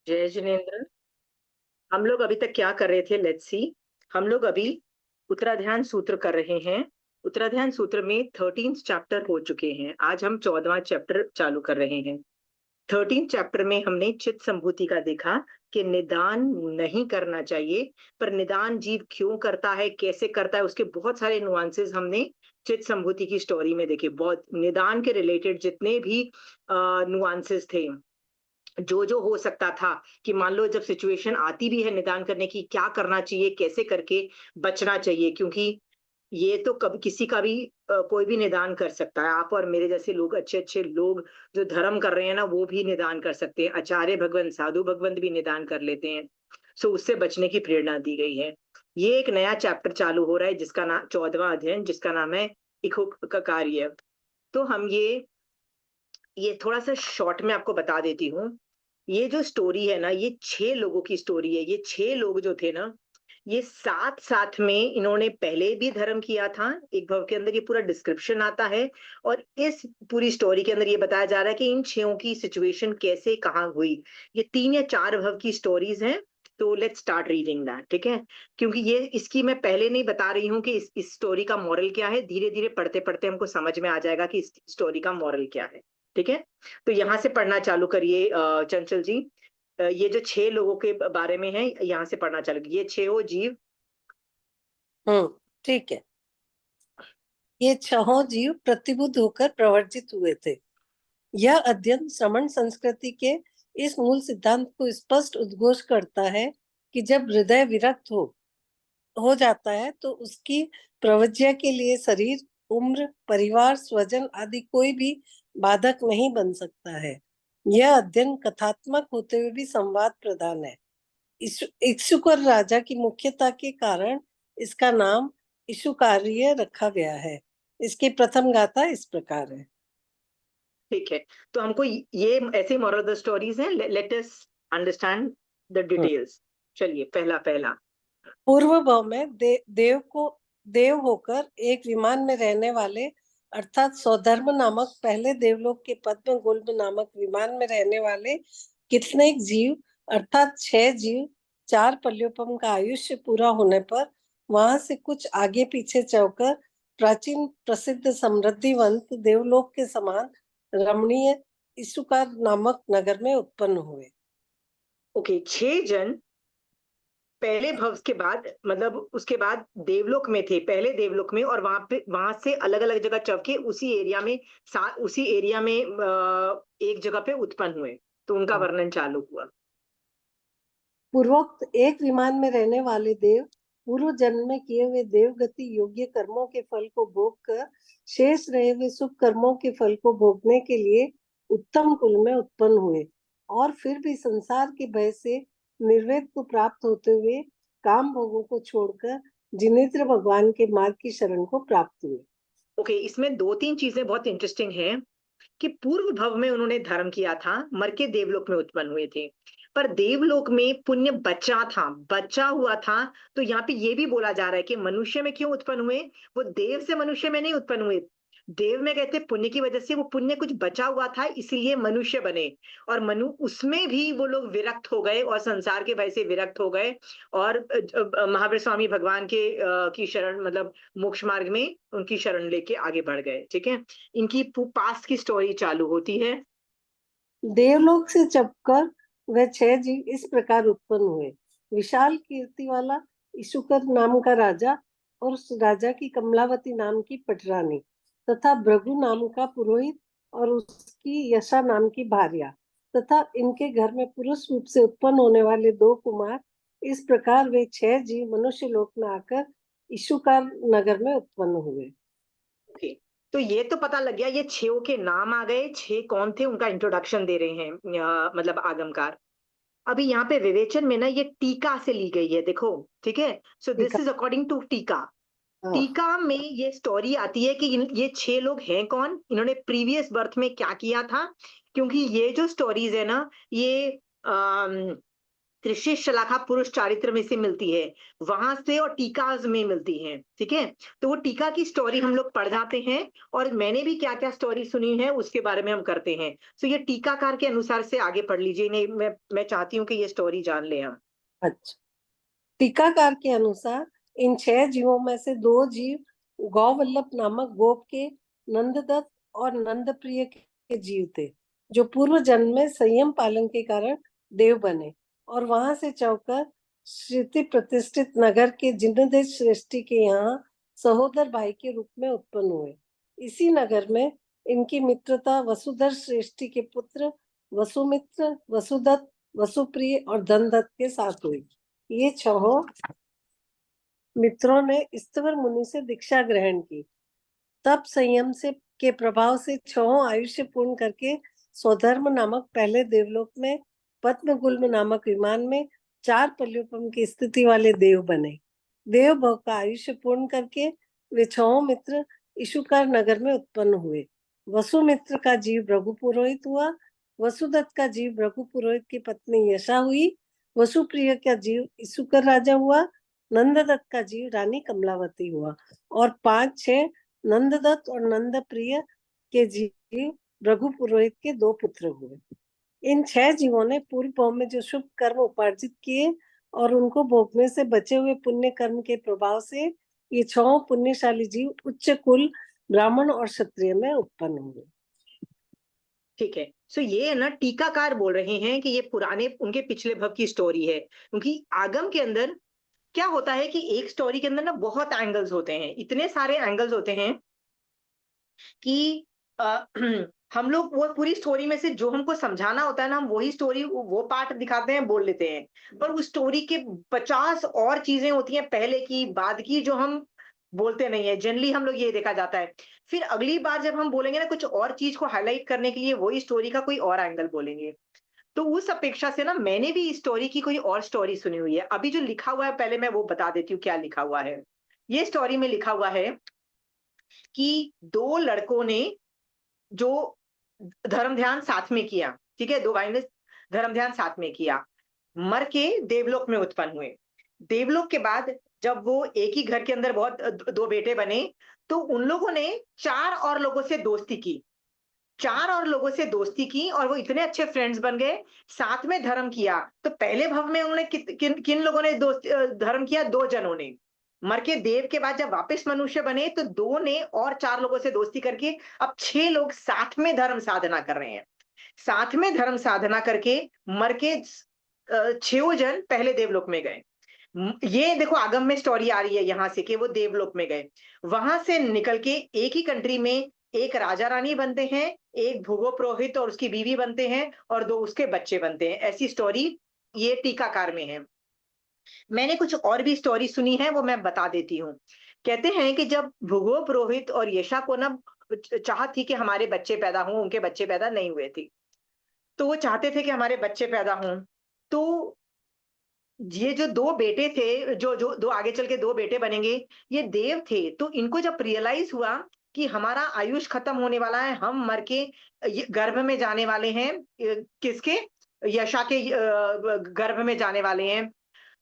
जय जिनेन्द्र। हम लोग अभी तक क्या कर रहे थे, लेट्स सी। हम लोग अभी उत्तराध्यान सूत्र कर रहे हैं। उत्तराध्यान सूत्र में 13 चैप्टर हो चुके हैं। आज हम 14वां चैप्टर चालू कर रहे हैं। 13 चैप्टर में हमने चित्त संभूति का देखा कि निदान नहीं करना चाहिए, पर निदान जीव क्यों करता है, कैसे करता है, उसके बहुत सारे नुआंसेस हमने चित्त संभूति की स्टोरी में देखे। बहुत निदान के रिलेटेड जितने भी नुआंसेस थे, जो जो हो सकता था, कि मान लो जब सिचुएशन आती भी है निदान करने की, क्या करना चाहिए, कैसे करके बचना चाहिए। क्योंकि ये तो कभी किसी का भी कोई भी निदान कर सकता है। आप और मेरे जैसे लोग, अच्छे अच्छे लोग जो धर्म कर रहे हैं ना, वो भी निदान कर सकते हैं। आचार्य भगवंत, साधु भगवंत भी निदान कर लेते हैं। सो उससे बचने की प्रेरणा दी गई है। ये एक नया चैप्टर चालू हो रहा है जिसका नाम 14वां अध्ययन, जिसका नाम है इक्खुक का कार्य। तो हम ये थोड़ा सा शॉर्ट में आपको बता देती हूँ। ये जो स्टोरी है ना, ये 6 लोगों की स्टोरी है। ये 6 लोग जो थे ना, ये साथ साथ में इन्होंने पहले भी धर्म किया था। एक भव के अंदर ये पूरा डिस्क्रिप्शन आता है, और इस पूरी स्टोरी के अंदर ये बताया जा रहा है कि इन 6 की सिचुएशन कैसे कहाँ हुई। ये 3 या 4 भव की स्टोरीज हैं। तो लेट्स स्टार्ट रीडिंग दैट, ठीक है। क्योंकि ये इसकी मैं पहले नहीं बता रही हूँ कि इस स्टोरी का मॉरल क्या है। धीरे धीरे पढ़ते पढ़ते हमको समझ में आ जाएगा कि इस स्टोरी का मॉरल क्या है, ठीक है। तो यहाँ से पढ़ना चालू करिए चंचल जी। ये जो 6 लोगों के बारे में है, यहाँ से पढ़ना चालू कीजिए। ये 6 जीव। ठीक है। ये 6 जीव प्रतिबुद्ध होकर प्रवर्जित हुए थे। यह अध्ययन श्रमण संस्कृति के इस मूल सिद्धांत को स्पष्ट उद्घोष करता है कि जब हृदय विरक्त हो जाता है तो उसकी प्रवज्या के लिए शरीर, उम्र, परिवार, स्वजन आदि कोई भी बाधक नहीं बन सकता है। यह अध्ययन कथात्मक होते हुए भी संवाद प्रधान है। इक्षुकर राजा की मुख्यता के कारण इसका नाम इक्षुकार्य रखा गया है। इसकी प्रथम गाथा इस प्रकार है। ठीक है। तो हमको ये ऐसे मॉरल ऑफ द स्टोरीज हैं। Let us understand the details. चलिए, पहला पहला। पूर्व भव में देव होकर एक विमान में रहने वाले अर्थात सौधर्म नामक पहले देवलोक के पद्म गुल्म नामक विमान में रहने वाले कितने जीव अर्थात 6 जीव 4 पल्योपम का आयुष्य पूरा होने पर वहां से कुछ आगे पीछे चलकर प्राचीन प्रसिद्ध समृद्धिवंत देवलोक के समान रमणीय इशुकार नामक नगर में उत्पन्न हुए। ओके, 6 जन पहले भव के बाद, मतलब उसके बाद देवलोक में थे, पहले देवलोक में, और वहां से अलग अलग जगह चल के उसी एरिया में एक जगह पे उत्पन्न हुए। तो उनका वर्णन चालू हुआ। पूर्वोक्त एक विमान में रहने वाले देव पूर्व जन्म में किए हुए देवगति योग्य कर्मों के फल को भोग कर शेष रहे हुए शुभ कर्मों के फल को भोगने के लिए उत्तम कुल में उत्पन्न हुए, और फिर भी संसार के भय से निर्वेद को प्राप्त होते हुए काम भोगों को छोड़कर जिनेन्द्र भगवान के मार्ग की शरण को प्राप्त हुए। ओके, इसमें 2-3 चीजें बहुत इंटरेस्टिंग हैं। कि पूर्व भव में उन्होंने धर्म किया था, मर के देवलोक में उत्पन्न हुए थे। पर देवलोक में पुण्य बचा हुआ था। तो यहाँ पे ये भी बोला जा रहा है कि मनुष्य में क्यों उत्पन्न हुए। वो देव से मनुष्य में नहीं उत्पन्न हुए। देव में कहते पुण्य की वजह से, वो पुण्य कुछ बचा हुआ था, इसलिए मनुष्य बने। और उसमें भी वो लोग विरक्त हो गए, और संसार के भय से विरक्त हो गए। और महावीर स्वामी भगवान की शरण, मतलब मोक्ष मार्ग में उनकी शरण लेके आगे बढ़ गए, ठीक है। इनकी पास्ट की स्टोरी चालू होती है। देवलोक से चपकर वह 6 जीव इस प्रकार उत्पन्न हुए। विशाल कीर्ति वाला इशुकर नाम का राजा और उस राजा की कमलावती नाम की पटरानी तथा भृगु नाम का पुरोहित और उसकी यशा नाम की भार्या तथा इनके घर में पुरुष रूप से उत्पन्न होने वाले 2 कुमार, इस प्रकार वे 6 जीव मनुष्य लोक में आकर इशुकार नगर में उत्पन्न हुए। ओके, तो ये तो पता लग गया। ये 6 के नाम आ गए, 6 कौन थे उनका इंट्रोडक्शन दे रहे हैं मतलब आगमकार। अभी यहाँ पे विवेचन में ना, ये टीका से ली गई है, देखो, ठीक है। सो ठीक दिस है। इज अकॉर्डिंग टू टीका। हाँ। टीका में ये स्टोरी आती है कि ये 6 लोग हैं कौन, इन्होंने प्रीवियस बर्थ में क्या किया था। क्योंकि ये जो स्टोरीज है ना, ये त्रिशेष शलाखा पुरुष चारित्र में से मिलती है, वहां से और टीकाज में मिलती है। ठीक है, तो वो टीका की स्टोरी हम लोग पढ़ जाते हैं, और मैंने भी क्या क्या स्टोरी सुनी है उसके बारे में हम करते हैं। तो ये टीकाकार के अनुसार से आगे पढ़ लीजिए, नहीं मैं चाहती हूँ कि ये स्टोरी जान ले हम। अच्छा, टीकाकार के अनुसार इन 6 जीवों में से 2 जीव गौवल्लभ नामक गोप के नंददत्त और नंदप्रिय के जीव थे, जो पूर्व जन्म में संयम पालन के कारण देव बने और वहां से चौकर श्रुति प्रतिष्ठित नगर के जिनदेश श्रेष्ठी के यहाँ सहोदर भाई के रूप में उत्पन्न हुए। इसी नगर में इनकी मित्रता वसुधर श्रेष्ठी के पुत्र वसुमित्र, वसुदत्त, वसुप्रिय और धनदत्त के साथ हुई। ये 6 मित्रों ने स्तवर मुनि से दीक्षा ग्रहण की। तप संयम से के प्रभाव से 6 आयुष्य पूर्ण करके स्वधर्म नामक पहले देवलोक में पद्मगुल्म नामक विमान में 4 पल्योपम की स्थिति वाले देव बने। देव भव का आयुष्य पूर्ण करके वे 6 मित्र इशुकार नगर में उत्पन्न हुए। वसुमित्र का जीव भृगु पुरोहित हुआ, वसुदत्त का भृगु भृगु पुरोहित की पत्नी यशा हुई, वसुप्रिय का जीव इशुकर राजा हुआ, नंददत्त का जीव रानी कमलावती हुआ, और 5-6 नंददत्त और नंदप्रिय के जीव भृगु पुरोहित के 2 पुत्र हुए। इन 6 जीवों ने पूर्व भाव में जो शुभ कर्म उपार्जित किए और उनको भोगने से बचे हुए पुण्य कर्म के प्रभाव से ये 6 पुण्यशाली जीव उच्च कुल ब्राह्मण और क्षत्रिय में उत्पन्न हुए। ठीक है, सो ये है ना, टीकाकार बोल रहे हैं कि ये पुराने उनके पिछले भव की स्टोरी है, क्योंकि आगम के अंदर क्या होता है कि एक स्टोरी के अंदर ना बहुत एंगल्स होते हैं, इतने सारे एंगल्स होते हैं कि हम लोग वो पूरी स्टोरी में से जो हमको समझाना होता है ना, हम वही स्टोरी वो पार्ट दिखाते हैं, बोल लेते हैं, पर उस स्टोरी के 50 और चीजें होती हैं पहले की बाद की जो हम बोलते नहीं है। जनरली हम लोग ये देखा जाता है, फिर अगली बार जब हम बोलेंगे ना कुछ और चीज को हाईलाइट करने के लिए, वही स्टोरी का कोई और एंगल बोलेंगे। तो उस अपेक्षा से ना मैंने भी इस स्टोरी की कोई और स्टोरी सुनी हुई है। अभी जो लिखा हुआ है पहले मैं वो बता देती हूँ क्या लिखा हुआ है। ये स्टोरी में लिखा हुआ है कि 2 लड़कों ने जो धर्म ध्यान साथ में किया, ठीक है, 2 भाई ने धर्म ध्यान साथ में किया, मर के देवलोक में उत्पन्न हुए। देवलोक के बाद जब वो एक ही घर के अंदर बहुत 2 बेटे बने, तो उन लोगों ने 4 और लोगों से दोस्ती की। 4 और लोगों से दोस्ती की और वो इतने अच्छे फ्रेंड्स बन गए, साथ में धर्म किया। तो पहले भव में उन्होंने किन किन लोगों ने धर्म किया? 2 जनों ने। मर के देव के बाद जब वापस मनुष्य बने, तो 2 ने और 4 लोगों से दोस्ती करके अब 6 लोग साथ में धर्म साधना कर रहे हैं। साथ में धर्म साधना करके मर के 6 जन पहले देवलोक में गए। ये देखो आगम में स्टोरी आ रही है यहाँ से कि वो देवलोक में गए। वहां से निकल के एक ही कंट्री में एक राजा रानी बनते हैं, एक भूगो पुरोहित और उसकी बीवी बनते हैं, और 2 उसके बच्चे बनते हैं। ऐसी स्टोरी ये टीकाकार में है। मैंने कुछ और भी स्टोरी सुनी है, वो मैं बता देती हूँ। कहते हैं कि जब भूगो पुरोहित और यशा को ना चाह थी कि हमारे बच्चे पैदा हों, उनके बच्चे पैदा नहीं हुए थे। तो वो चाहते थे कि हमारे बच्चे पैदा हों। तो ये जो 2 बेटे थे, जो जो 2 आगे चल के 2 बेटे बनेंगे, ये देव थे। तो इनको जब रियलाइज़ हुआ कि हमारा आयुष खत्म होने वाला है, हम मर के ये गर्भ में जाने वाले हैं, किसके? यशा के गर्भ में जाने वाले हैं।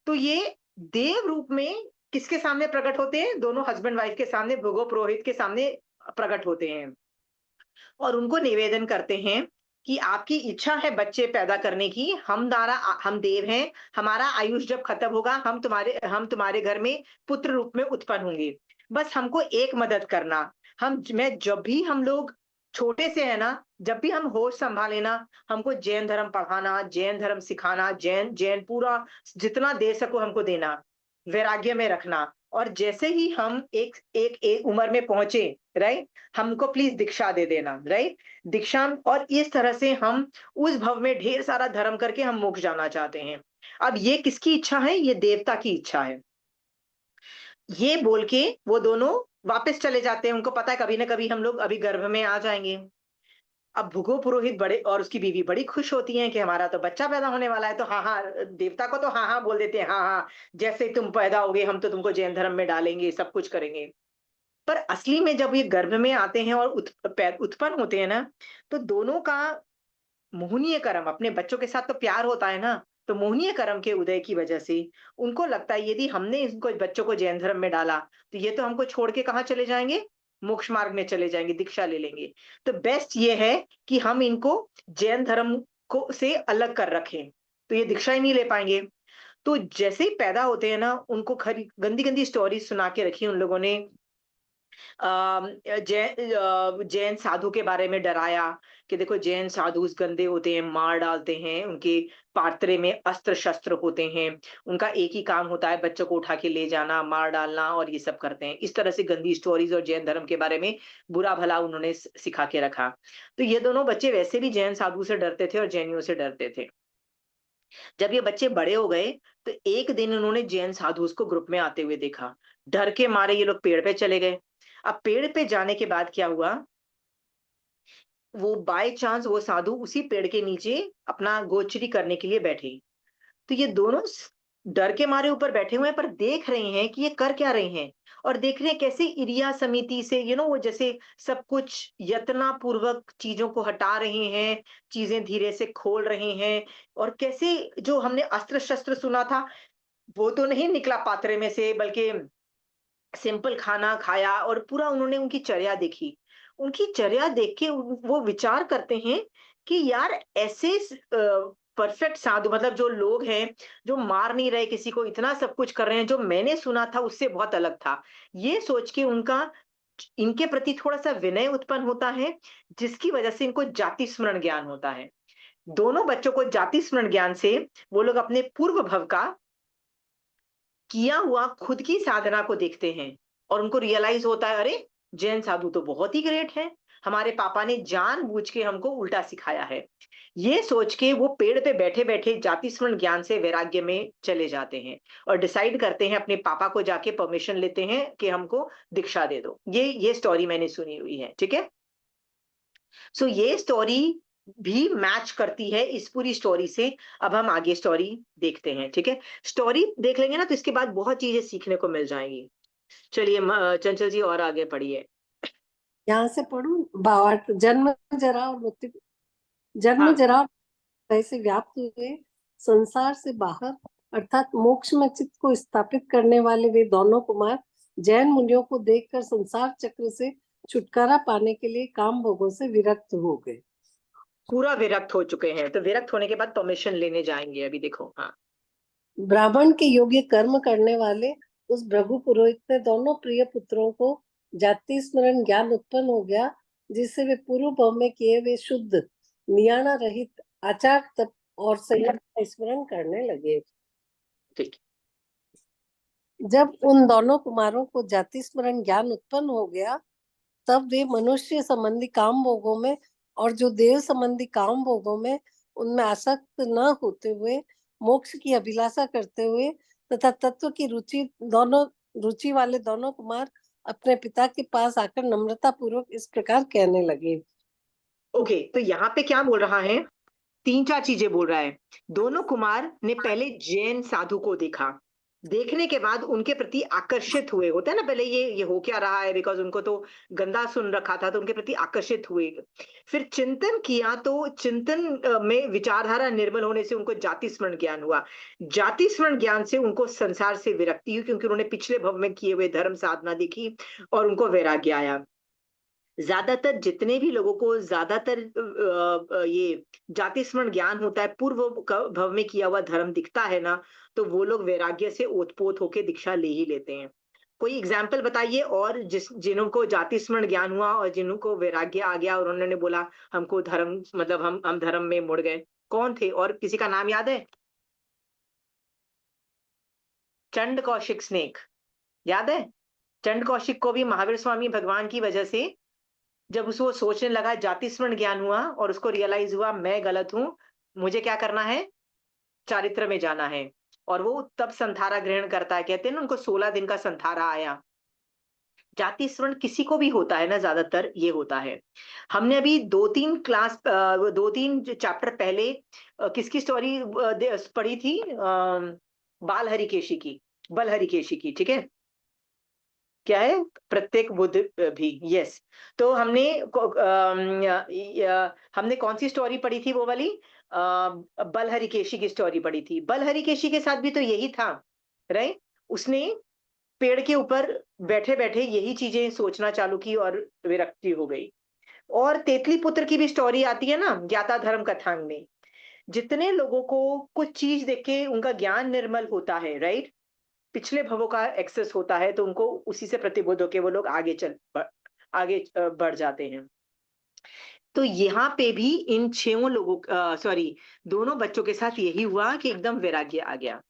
तो ये देव रूप में किसके सामने प्रकट होते हैं? दोनों हस्बैंड वाइफ के सामने, भृगु पुरोहित के सामने प्रकट होते हैं। और उनको निवेदन करते हैं कि आपकी इच्छा है बच्चे पैदा करने की, हम देव हैं, हमारा आयुष जब खत्म होगा, हम तुम्हारे घर में पुत्र रूप में उत्पन्न होंगे। बस हमको एक मदद करना, मैं जब भी हम लोग छोटे से है ना, जब भी हम होश संभाले ना, हमको जैन धर्म पढ़ाना, जैन धर्म सिखाना, जैन जैन पूरा जितना दे सको हमको देना, वैराग्य में रखना। और जैसे ही हम एक उम्र में पहुंचे, राइट, हमको प्लीज दीक्षा दे देना, राइट, दीक्षा। और इस तरह से हम उस भव में ढेर सारा धर्म करके हम मोक्ष जाना चाहते हैं। अब ये किसकी इच्छा है? ये देवता की इच्छा है। ये बोल के वो दोनों वापस चले जाते हैं, उनको पता है कभी ना कभी हम लोग अभी गर्भ में आ जाएंगे। अब भृगु पुरोहित बड़े और उसकी बीवी बड़ी खुश होती हैं कि हमारा तो बच्चा पैदा होने वाला है, तो हाँ हाँ, देवता को तो हाँ हाँ बोल देते हैं, हाँ हाँ, जैसे ही तुम पैदा होगे हम तो तुमको जैन धर्म में डालेंगे, सब कुछ करेंगे। पर असली में जब ये गर्भ में आते हैं और उत्पन्न होते हैं ना, तो दोनों का मोहनीय कर्म, अपने बच्चों के साथ तो प्यार होता है ना, तो मोहनीय कर्म के उदय की वजह से उनको लगता है यदि हमने इनको बच्चों को जैन धर्म में डाला तो ये तो हमको छोड़ के कहाँ चले जाएंगे, मोक्ष मार्ग में चले जाएंगे, दीक्षा ले लेंगे। तो बेस्ट ये है कि हम इनको जैन धर्म को से अलग कर रखें, तो ये दीक्षा ही नहीं ले पाएंगे। तो जैसे ही पैदा होते हैं ना, उनको खरी गंदी गंदी स्टोरी सुना के रखी उन लोगों ने। जैन साधु के बारे में डराया कि देखो जैन साधु गंदे होते हैं, मार डालते हैं, उनके पात्रे में अस्त्र शस्त्र होते हैं, उनका एक ही काम होता है बच्चों को उठा के ले जाना, मार डालना और ये सब करते हैं। इस तरह से गंदी स्टोरीज और जैन धर्म के बारे में बुरा भला उन्होंने सिखा के रखा। तो ये दोनों बच्चे वैसे भी जैन साधु से डरते थे और जैनियों से डरते थे। जब ये बच्चे बड़े हो गए तो एक दिन उन्होंने जैन साधु को ग्रुप में आते हुए देखा। डर के मारे ये लोग पेड़ पे चले गए। अब पेड़ पे जाने के बाद क्या हुआ, वो बाय चांस वो साधु उसी पेड़ के नीचे अपना गोचरी करने के लिए बैठे। तो ये दोनों डर के मारे ऊपर बैठे हुए हैं पर देख रहे हैं कि ये कर क्या रहे हैं, और देख रहे हैं कैसे इरिया समिति से वो जैसे सब कुछ यत्ना पूर्वक चीजों को हटा रहे हैं, चीजें धीरे से खोल रहे हैं, और कैसे जो हमने अस्त्र शस्त्र सुना था वो तो नहीं निकला पात्रे में से, बल्कि सिंपल खाना खाया, और पूरा उन्होंने उनकी चर्या देखी। उनकी चर्या देख के वो विचार करते हैं कि यार ऐसे परफेक्ट साधु, मतलब जो लोग हैं जो मार नहीं रहे किसी को, इतना सब कुछ कर रहे हैं, जो मैंने सुना था उससे बहुत अलग था। ये सोच के उनका इनके प्रति थोड़ा सा विनय उत्पन्न होता है, जिसकी वजह से इनको जाति स्मरण ज्ञान होता है। दोनों बच्चों को जाति स्मरण ज्ञान से वो लोग अपने पूर्व भव का किया हुआ खुद की साधना को देखते हैं, और उनको रियलाइज होता है अरे जैन साधु तो बहुत ही ग्रेट है, हमारे पापा ने जानबूझ के हमको उल्टा सिखाया है। ये सोच के वो पेड़ पे बैठे बैठे जाति स्मरण ज्ञान से वैराग्य में चले जाते हैं, और डिसाइड करते हैं, अपने पापा को जाके परमिशन लेते हैं कि हमको दीक्षा दे दो। ये स्टोरी मैंने सुनी हुई है, ठीक है। सो ये स्टोरी भी मैच करती है इस पूरी स्टोरी से। अब हम आगे स्टोरी देखते हैं, ठीक है। स्टोरी देख लेंगे ना तो इसके बाद बहुत चीजें सीखने को मिल जाएंगी। चलिए चंचल जी और आगे पढ़िए। यहाँ से पढ़ू भावार्थ। जन्म जरा और मृत्यु, जन्म हाँ, जरा कैसे व्याप्त हुए संसार से बाहर, अर्थात मोक्ष में चित्त को स्थापित करने वाले वे दोनों कुमार जैन मुनियों को देखकर संसार चक्र से छुटकारा पाने के लिए काम भोगों से विरक्त हो गए। पूरा विरक्त हो चुके हैं, तो विरक्त होने के बाद परमिशन लेने जाएंगे अभी, देखो। हाँ, ब्राह्मण के योग्य कर्म करने वाले उस भृगु पुरोहित ने दोनों प्रिय पुत्रों को जाति स्मरण ज्ञान उत्पन्न हो गया, जिससे वे पूर्व भाव में किए वे शुद्ध नियाणा रहित आचार तप और संयम का स्मरण करने लगे। ठीक। जब उन दोनों कुमारों को जाति स्मरण ज्ञान उत्पन्न हो गया, तब वे मनुष्य संबंधी काम भोगों में और जो देव संबंधी काम भोगों में उनमें आसक्त न होते हुए मोक्ष की अभिलाषा करते हुए तथा तत्व की रुचि वाले दोनों कुमार अपने पिता के पास आकर नम्रता पूर्वक इस प्रकार कहने लगे। ओके, तो यहाँ पे क्या बोल रहा है, तीन चार चीजें बोल रहा है। दोनों कुमार ने पहले जैन साधु को देखा, देखने के बाद उनके प्रति आकर्षित हुए। होता है ना, पहले ये हो क्या रहा है, बिकॉज उनको तो गंदा सुन रखा था, तो उनके प्रति आकर्षित हुए। फिर चिंतन किया, तो चिंतन में विचारधारा निर्मल होने से उनको जाति स्मरण ज्ञान हुआ। जाति स्मरण ज्ञान से उनको संसार से विरक्ति हुई, क्योंकि उन्होंने पिछले भव में किए हुए धर्म साधना देखी और उनको वैराग्य आया। ज्यादातर जितने भी लोगों को ज्यादातर ये जाति स्मरण ज्ञान होता है, पूर्व भव में किया हुआ धर्म दिखता है ना, तो वो लोग वैराग्य से ओतपोत होके दीक्षा ले ही लेते हैं। कोई एग्जाम्पल बताइए, और जिन्हों को जाति स्मरण ज्ञान हुआ और जिन्हों को वैराग्य आ गया और उन्होंने बोला हमको धर्म, मतलब हम धर्म में मुड़ गए, कौन थे? और किसी का नाम याद है? चंड कौशिक स्नेक, याद है? चंड कौशिक को भी महावीर स्वामी भगवान की वजह से, जब उसको सोचने लगा, जाति स्मरण ज्ञान हुआ और उसको रियलाइज हुआ मैं गलत हूं, मुझे क्या करना है, चारित्र में जाना है, और वो तब संथारा ग्रहण करता है। कहते हैं ना, उनको 16 दिन का संथारा आया। जाति स्मरण किसी को भी होता है ना, ज्यादातर ये होता है। हमने अभी 2-3 चैप्टर पहले किसकी स्टोरी पढ़ी थी, बाल हरिकेशी की, बल हरिकेशी की, ठीक है। क्या है? प्रत्येक बुध भी, यस। तो हमने हमने कौन सी स्टोरी पढ़ी थी, वो वाली बलहरिकेशी की स्टोरी पढ़ी थी। बलहरिकेशी के साथ भी तो यही था, राइट? उसने पेड़ के ऊपर बैठे-बैठे यही चीज़ें सोचना चालू की और विरक्ति हो गई। और तेतली पुत्र की भी स्टोरी आती है ना ज्ञाता धर्म कथांग में। जितने लोगों को कुछ चीज़ देख के उनका ज्ञान निर्मल होता है, राइट? पिछले भवों का एक्सेस होता है, तो उनको उसी से प्रतिबुद्ध होके वो लोग आगे बढ़ जाते हैं। तो यहाँ पे भी इन 6 लोगों सॉरी, दोनों बच्चों के साथ यही हुआ कि एकदम वैराग्य आ गया।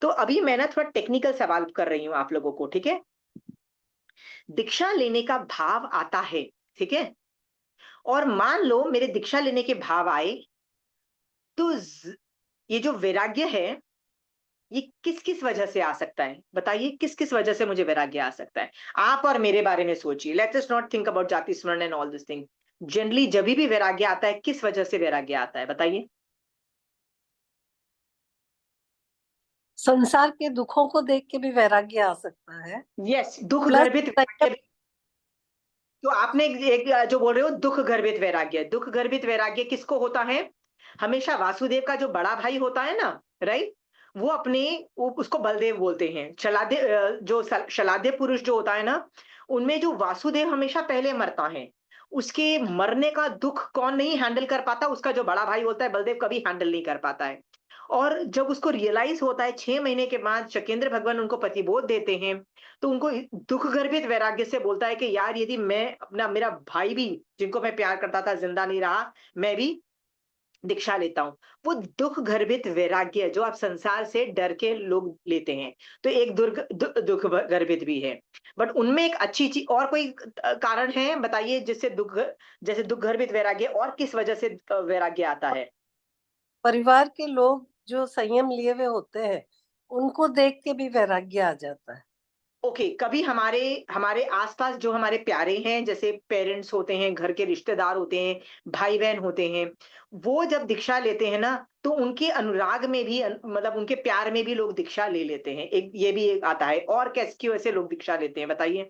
तो अभी मैं ना थोड़ा टेक्निकल सवाल कर रही हूँ आप लोगों को, ठीक है? दीक्षा लेने का भाव आता है, ठीक है? और मान लो मेरे दीक्षा लेने के भाव आए, तो ये जो वैराग्य है, ये किस-किस वजह से आ सकता है? बताइए किस-किस वजह से मुझे वैराग्य आ सकता है? आप और मेरे बारे में सोचिए। Let us not think about जाति स्मरण and all this thing. Generally जभी भी वैराग्य आता है, किस वजह से वैराग्य आता है? बताइए। संसार के दुखों को देख के भी वैराग्य आ सकता है। यस, दुःख प्लस गर्भित वैराग्य। तो आपने एक जो बोल रहे हो दुःख गर्भित वैराग्य। दुःख गर्भित वैराग्य किसको होता है? हमेशा वासुदेव का जो बड़ा भाई होता है ना, राइट? वो अपने उसको बलदेव बोलते हैं। जो शलाध्य पुरुष जो होता है ना, उनमें जो वासुदेव हमेशा पहले मरता है। उसके मरने का दुःख कौन नहीं हैंडल कर पाता? उसका जो बड़ा भाई होता है बलदेव कभी हैंडल नहीं कर पाता है। और जब उसको रियलाइज़ होता है 6 महीने के बाद शकेंद्र भगवान उनको प्रतिबोध देते हैं, तो उनको दुःख गर्भित वैराग्य से बोलता है कि यार यदि मैं अपना मेरा भाई भी जिनको मैं प्यार करता था जिंदा नहीं रहा, मैं भी दीक्षा लेता हूँ। वो दुःख गर्भित वैराग्य जो आप संसार से डर के लोग लेते हैं, तो एक दुःख गर्भित भी है। बट उनमें एक अच्छी चीज और कोई कारण है बताइए जिससे जैसे दुःख गर्भित वैराग्य और किस वजह से वैराग्य आता है? परिवार के लोग जो संयम लिए हुए होते हैं, उनको देख के भी वैराग्य आ जाता है। ओके, कभी हमारे हमारे आसपास जो हमारे प्यारे हैं, जैसे पेरेंट्स होते हैं, घर के रिश्तेदार होते हैं, भाई बहन होते हैं, वो जब दीक्षा लेते हैं ना, तो उनके अनुराग में भी मतलब उनके प्यार में भी लोग दीक्षा ले लेते हैं। एक ये भी एक आता है। और कैसे क्यों ऐसे लोग दीक्षा लेते हैं बताइए?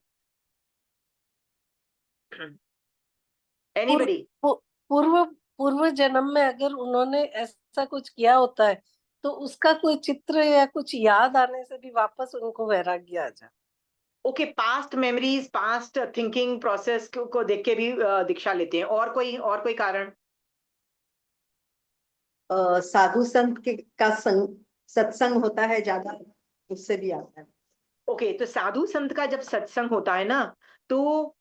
पूर्व एनीबडी? पू- पूर्व पूर्व जन्म में अगर उन्होंने ऐसा कुछ किया होता है, तो उसका कोई चित्र या कुछ याद आने से भी वापस उनको वैराग्य आ जाता okay, past memories, past thinking process को देख के भी दीक्षा लेते हैं। और कोई कारण? साधु संत का सत्संग होता है ज्यादा, उससे भी आता है। ओके, तो साधु संत का जब सत्संग होता है ना, तो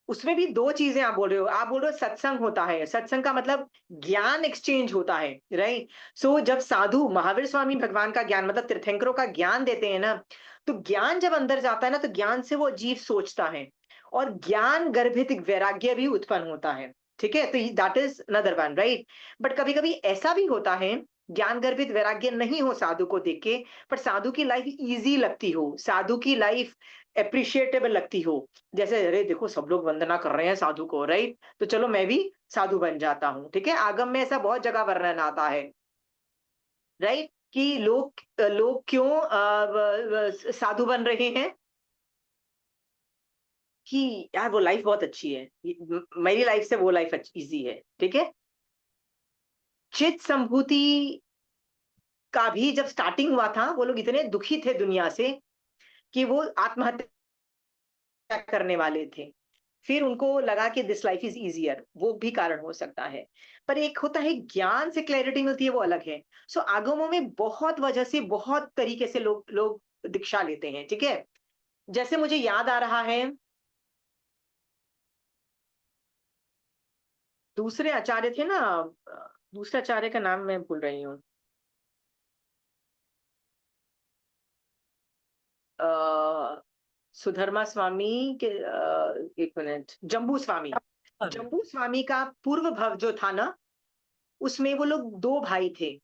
उसमें भी 2 चीज़ें आप बोल रहे हो। आप बोल रहे हो सत्संग होता है, सत्संग का मतलब ज्ञान एक्सचेंज होता है, राइट? सो जब साधु महावीर स्वामी भगवान का ज्ञान मतलब तीर्थंकरों का ज्ञान देते हैं ना, तो ज्ञान जब अंदर जाता है ना, तो ज्ञान से वो अजीब सोचता है और ज्ञान गर्भित वैराग्य भी उत्पन्न होता है, ठीक है? तो that is another one, right? But कभी-कभी ऐसा भी होता है, ज्ञान गर्भित वैराग्य नहीं हो साधु को देख के, पर साधु की लाइफ ईज़ी लगती हो, साधु की लाइफ एप्रिशिएटेबल लगती हो। जैसे अरे देखो सब लोग वंदना कर रहे हैं साधु को, राइट? तो चलो मैं भी साधु बन जाता हूँ, ठीक है? आगम में ऐसा बहुत जगह वर्णन आता है, राइट? कि लोग क्यों साधु बन रहे हैं? कि यार वो लाइफ बहुत अच्छी है, मेरी लाइफ से वो लाइफ इजी है, ठीक है? चित संभूति का भी जब स्टार्टिंग हुआ था, वो लोग इतने दुखी थे दुनिया से कि वो आत्महत्या करने वाले थे। फिर उनको लगा कि दिस लाइफ इज ईजियर, वो भी कारण हो सकता है। पर एक होता है ज्ञान से क्लैरिटी मिलती है, वो अलग है। सो आगमों में बहुत वजह से बहुत तरीके से लोग लोग दीक्षा लेते हैं, ठीक है? जैसे मुझे याद आ रहा है, दूसरे आचार्य थे ना, दूसरे आचार्य का नाम मैं भूल रही हूँ। सुधर्मा स्वामी के, एक मिनट, जम्बू स्वामी। है। जम्बू स्वामी का पूर्व भव जो था ना, उसमें वो लोग 2 भाई थे।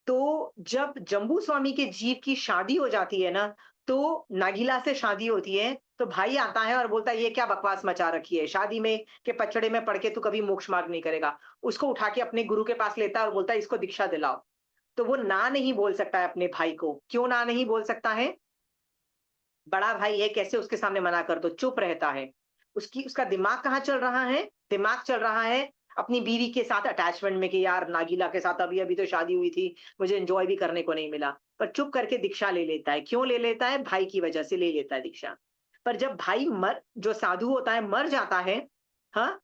तो जब जम्बू स्वामी के जीव की शादी हो जाती है ना, तो नागीला से शादी होती है, तो भाई आता है और बोलता है ये क्या बकवास मचा रखी है, शादी में के पचड़े में पड़ के तू कभी मोक्ष मार्ग नहीं करेगा। उसको उठा के अपने गुरु के पास लेता है और बोलता है इसको दीक्षा दिलाओ। तो वो ना नहीं बोल सकता है अपने भाई को। क्यों ना नहीं बोल सकता है? बड़ा भाई है, कैसे उसके सामने मना कर दो, चुप रहता है। उसका दिमाग कहाँ चल रहा है? दिमाग चल रहा है अपनी बीवी के साथ अटैचमेंट में कि यार नागीला के साथ अभी अभी तो शादी हुई थी, मुझे एंजॉय भी करने को नहीं मिला, पर चुप करके दीक्षा ले लेता है। क्यों ले लेता है? भाई की वजह से ले लेता है दीक्षा। पर जब भाई मर जो साधु होता है मर जाता है, हाँ,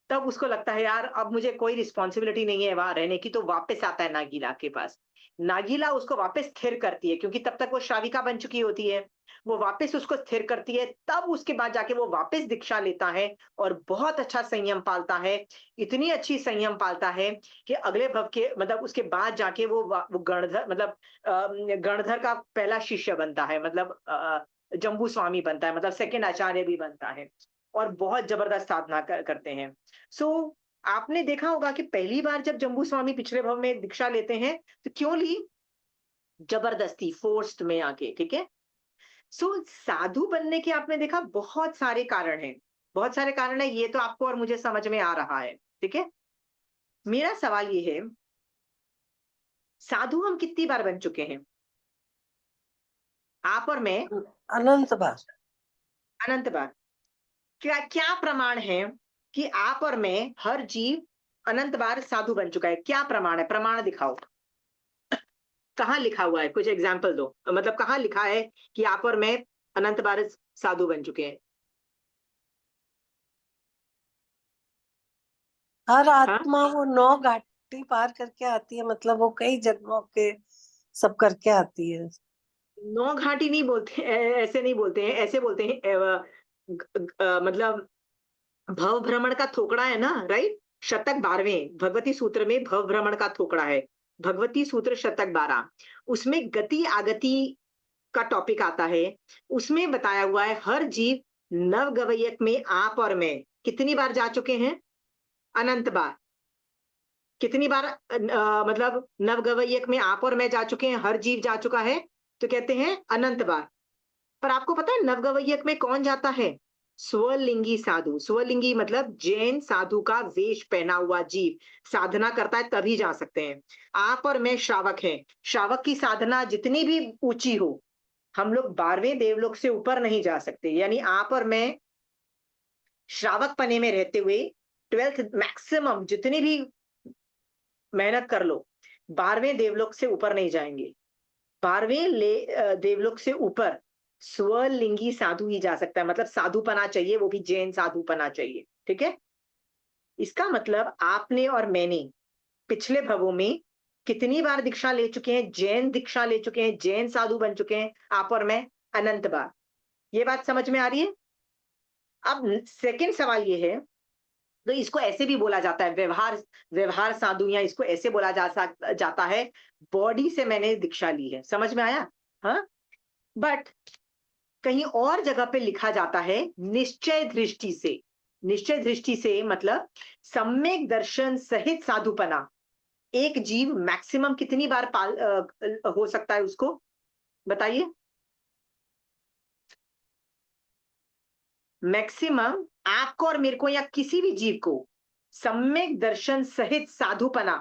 तब उसको लगता है यार अब मुझे कोई रिस्पॉन्सिबिलिटी नहीं है वहां रहने की, तो वापस आता है नागीला के पास। नागीला उसको वापस स्थिर करती है, क्योंकि तब तक वो श्राविका बन चुकी होती है। वो वापस उसको स्थिर करती है, तब उसके बाद जाके वो वापस दीक्षा लेता है और बहुत अच्छा संयम पालता है। इतनी अच्छी संयम पालता है कि अगले भव के मतलब उसके बाद जाके वो गणधर मतलब गणधर का पहला शिष्य बनता है, मतलब जम्बू स्वामी बनता है, मतलब सेकंड आचार्य भी बनता है और बहुत जबरदस्त साधना करते हैं। सो आपने देखा होगा कि पहली बार जब जम्बू स्वामी पिछले भव में दीक्षा लेते हैं तो क्यों ली? जबरदस्ती, फोर्स्ड में आके, ठीक है। सो साधु बनने के आपने देखा बहुत सारे कारण हैं, बहुत सारे कारण है, ये तो आपको और मुझे समझ में आ रहा है, ठीक है। मेरा सवाल ये है, साधु हम कितनी बार बन चुके हैं? आप और मैं अनंत बार। अनंत बार। क्या क्या प्रमाण है कि आप और मैं हर जीव अनंत बार साधु बन चुका है? क्या प्रमाण है? प्रमाण दिखाओ। कहाँ लिखा हुआ है? कुछ एग्जाम्पल दो, मतलब कहाँ लिखा है कि आप और मैं अनंत बार साधु बन चुके हैं? हर हाँ, आत्मा वो 9 घाटी पार करके आती है, मतलब वो कई जन्मों के सब करके आती है। नौ घाटी नहीं बोलते, ऐसे नहीं बोलते हैं, ऐसे बोलते हैं मतलब भव भ्रमण का थोकड़ा है ना, राइट? शतक 12वें भगवती सूत्र में भव भ्रमण का थोकड़ा है, भगवती सूत्र शतक 12, उसमें गति आगति का टॉपिक आता है। उसमें बताया हुआ है हर जीव नव गवयक में आप और मैं कितनी बार जा चुके हैं? अनंत बार। कितनी बार मतलब नव गवयक में आप और मैं जा चुके हैं, हर जीव जा चुका है, तो कहते हैं अनंत बार। पर आपको पता है नवगवैयक में कौन जाता है? स्वलिंगी साधु। स्वलिंगी मतलब जैन साधु का वेश पहना हुआ जीव साधना करता है तभी जा सकते हैं। आप और मैं श्रावक हैं, श्रावक की साधना जितनी भी ऊंची हो, हम लोग 12वें देवलोक से ऊपर नहीं जा सकते। यानी आप और मैं श्रावक पने में रहते हुए 12th मैक्सिमम जितनी भी मेहनत कर लो, 12वें देवलोक से ऊपर नहीं जाएंगे। 12वें देवलोक से ऊपर स्वलिंगी साधु ही जा सकता है, मतलब साधुपना चाहिए, वो भी जैन साधुपना चाहिए, ठीक है। इसका मतलब आपने और मैंने पिछले भवों में कितनी बार दीक्षा ले चुके हैं? जैन दीक्षा ले चुके हैं, जैन साधु बन चुके हैं आप और मैं अनंत बार। ये बात समझ में आ रही है? अब सेकंड सवाल ये है, तो इसको ऐसे भी बोला जाता है व्यवहार, व्यवहार साधु, या इसको ऐसे बोला जाता है बॉडी से मैंने दीक्षा ली है। समझ में आया? हाँ। बट कहीं और जगह पे लिखा जाता है निश्चय दृष्टि से। निश्चय दृष्टि से मतलब सम्यक दर्शन सहित साधुपना। एक जीव मैक्सिमम कितनी बार हो सकता है उसको? बताइए। मैक्सिमम आपको और मेरे को या किसी भी जीव को सम्यक दर्शन सहित साधुपना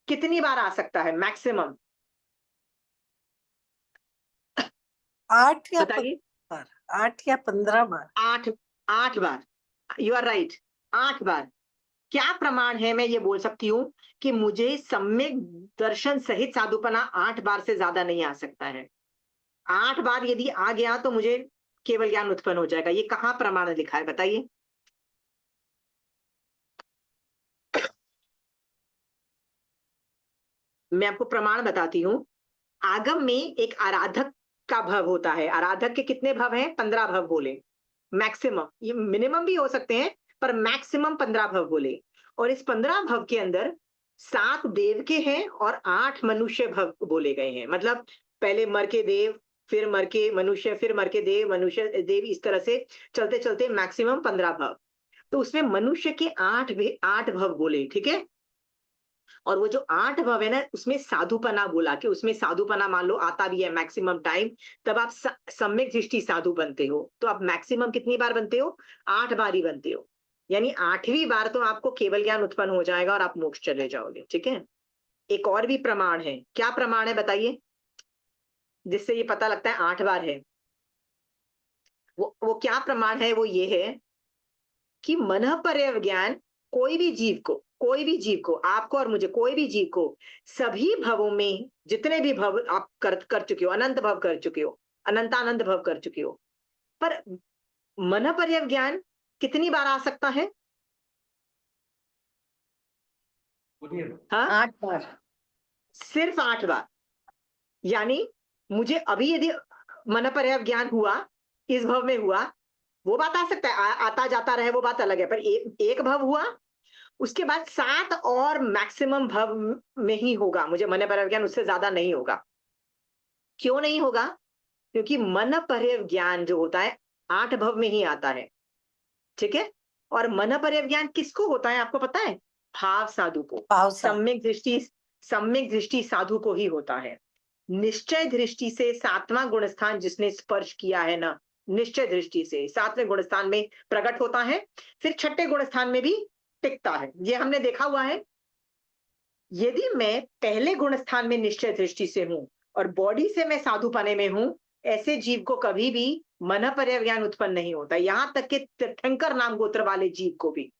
कितनी बार आ सकता है मैक्सिमम? 8 या बताइए। 15 बार, 8 या 15 बार। 8, 8 बार। यू आर राइट, 8 बार। क्या प्रमाण है मैं ये बोल सकती हूँ कि मुझे सम्यक दर्शन सहित साधुपना 8 बार से ज्यादा नहीं आ सकता है? 8 बार यदि आ गया तो मुझे केवल ज्ञान उत्पन्न हो जाएगा। ये कहाँ प्रमाण लिखा है बताइए? मैं आपको प्रमाण बताती हूँ। आगम में एक आराधक का भव होता है। आराधक के कितने भव हैं? 15 भव बोले मैक्सिमम, ये मिनिमम भी हो सकते हैं, पर मैक्सिमम 15 भव बोले। और इस 15 भव के अंदर 7 देव के हैं और 8 मनुष्य भव बोले गए हैं। मतलब पहले मर के देव, फिर मर के मनुष्य, फिर मर के देव, मनुष्य देव, इस तरह से चलते चलते मैक्सिमम 15 भव। तो उसमें मनुष्य के 8 भव बोले, ठीक है। और वो जो 8 भव है ना, उसमें साधुपना बोला कि उसमें साधुपना मान लो आता भी है मैक्सिमम टाइम, तब आप सम्यक दृष्टि साधु बनते हो। तो आप मैक्सिमम कितनी बार बनते हो? 8 बार ही बनते हो। यानी 8वीं बार तो आपको केवल ज्ञान उत्पन्न हो जाएगा और आप मोक्ष चले जाओगे, ठीक है। एक और भी प्रमाण है। क्या प्रमाण है बताइए, जिससे ये पता लगता है 8 बार है? वो क्या प्रमाण है? वो ये है कि मन पर ज्ञान कोई भी जीव को कोई भी जीव को, आपको और मुझे, कोई भी जीव को, सभी भवों में, जितने भी भव आप कर चुके हो, अनंत भव कर चुके हो, अनंतानंत भव कर चुके हो, पर मन पर्यव ज्ञान कितनी बार आ सकता है? हाँ, 8 बार। सिर्फ 8 बार। यानी मुझे अभी यदि मन पर्यव ज्ञान हुआ, इस भव में हुआ, वो बात आ सकता है, आता जाता रहे, वो बात अलग है, पर एक भव हुआ, उसके बाद 7 और मैक्सिमम भव में ही होगा मुझे मन पर्यव ज्ञान, उससे ज्यादा नहीं होगा। क्यों नहीं होगा? क्योंकि मन पर्यव ज्ञान जो होता है 8 भव में ही आता है, ठीक है। और मन पर्यव ज्ञान किसको होता है आपको पता है? भाव साधु को, भाव साधु। सम्यक दृष्टि साधु को ही होता है। निश्चय दृष्टि से 7वां गुण स्थान जिसने स्पर्श किया है ना, निश्चय दृष्टि से 7वें गुण स्थान में प्रकट होता है, फिर 6ठे गुण स्थान में भी टिकता है, ये हमने देखा हुआ है। यदि मैं पहले गुण स्थान में निश्चय दृष्टि से हूं और बॉडी से मैं साधुपने में हूं, ऐसे जीव को कभी भी मन पर्यव ज्ञान उत्पन्न नहीं होता। यहां तक कि तीर्थंकर नाम गोत्र वाले जीव को भी,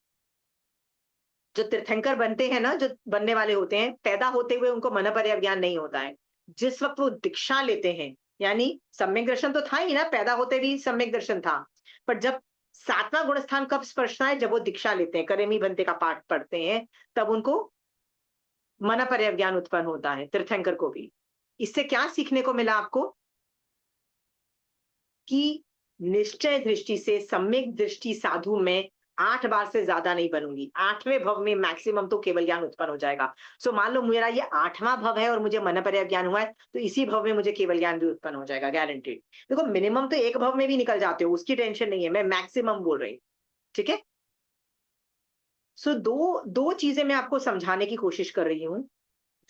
जो तीर्थंकर बनते हैं ना, जो बनने वाले होते हैं, पैदा होते हुए उनको मन पर्यव ज्ञान नहीं होता है। जिस वक्त वो दीक्षा लेते हैं, यानी सम्यक दर्शन तो था ही ना, पैदा होते भी सम्यक दर्शन था, पर जब 7वां गुण स्थान कब स्पर्शता है? जब वो दीक्षा लेते हैं, करेमी बनते का पाठ पढ़ते हैं, तब उनको मन पर्यव ज्ञान उत्पन्न होता है, तीर्थंकर को भी। इससे क्या सीखने को मिला आपको? कि निश्चय दृष्टि से सम्यक दृष्टि साधु में 8 बार से ज्यादा नहीं बनूंगी, 8वें भव में मैक्सिमम तो केवल ज्ञान उत्पन्न हो जाएगा। सो मान लो मेरा ये 8वां भव है और मुझे मन पर्यव ज्ञान हुआ है, तो इसी भव में मुझे केवल ज्ञान भी उत्पन्न हो जाएगा, गारंटेड। देखो मिनिमम तो एक भव में भी निकल जाते हो, उसकी टेंशन नहीं है, मैं मैक्सिमम बोल रही हूँ, ठीक है। सो दो चीजें मैं आपको समझाने की कोशिश कर रही हूँ।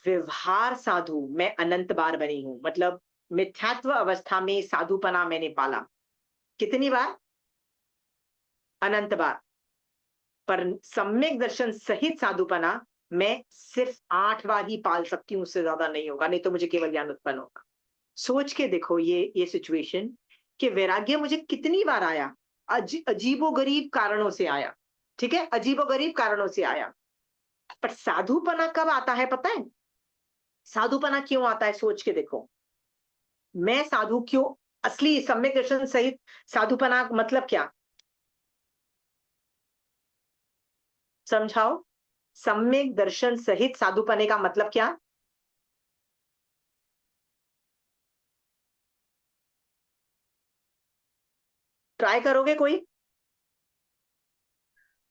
व्यवहार साधु मैं अनंत बार बनी हूं, मतलब मिथ्यात्व अवस्था में साधुपना मैंने पाला। कितनी बार? अनंत बार। पर सम्यक दर्शन सहित साधुपना मैं सिर्फ 8 बार ही पाल सकती हूं, उससे ज्यादा नहीं होगा, नहीं तो मुझे केवल ज्ञान उत्पन्न होगा। सोच के देखो ये सिचुएशन, कि वैराग्य मुझे कितनी बार आया, अजीबोगरीब कारणों से आया, ठीक है, अजीबोगरीब कारणों से आया। पर साधुपना कब आता है पता है? साधुपना क्यों आता है? सोच के देखो, मैं साधु क्यों, असली सम्यक दर्शन सहित साधुपना मतलब क्या? समझाओ, सम्यक दर्शन सहित साधुपने का मतलब क्या? ट्राई करोगे कोई?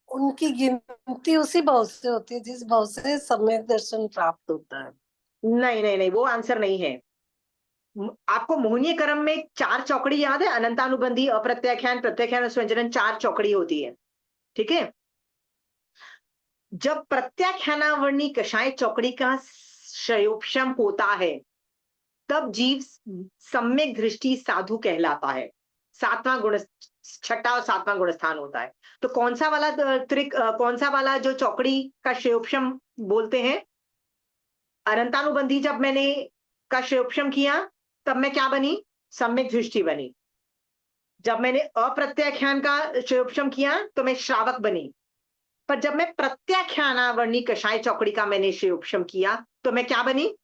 उनकी गिनती उसी भाव से होती है जिस भाव से सम्यक दर्शन प्राप्त होता है। नहीं नहीं नहीं, वो आंसर नहीं है। आपको मोहनीय क्रम में 4 चौकड़ी याद है? अनंतानुबंधी, अप्रत्याख्यान, प्रत्याख्यान और स्वंजनन, 4 चौकड़ी होती है, ठीक है। जब प्रत्याख्यानावर्णी कषाय चौकड़ी का क्षयोपशम होता है, तब जीव सम्यक दृष्टि साधु कहलाता है। 7वां गुण, 6ठा और 7वां गुण स्थान होता है। तो कौन सा वाला कौन सा वाला जो चौकड़ी का क्षयोपशम बोलते हैं? अनंतानुबंधी जब मैंने का क्षयोपशम किया, तब मैं क्या बनी? सम्यक दृष्टि बनी। जब मैंने अप्रत्याख्यान का क्षयोपशम किया तो मैं श्रावक बनी। पर जब मैं प्रत्याख्यानावर्णी कषाय चौकड़ी का मैंने क्षयोपशम किया, तो मैं क्या बनी?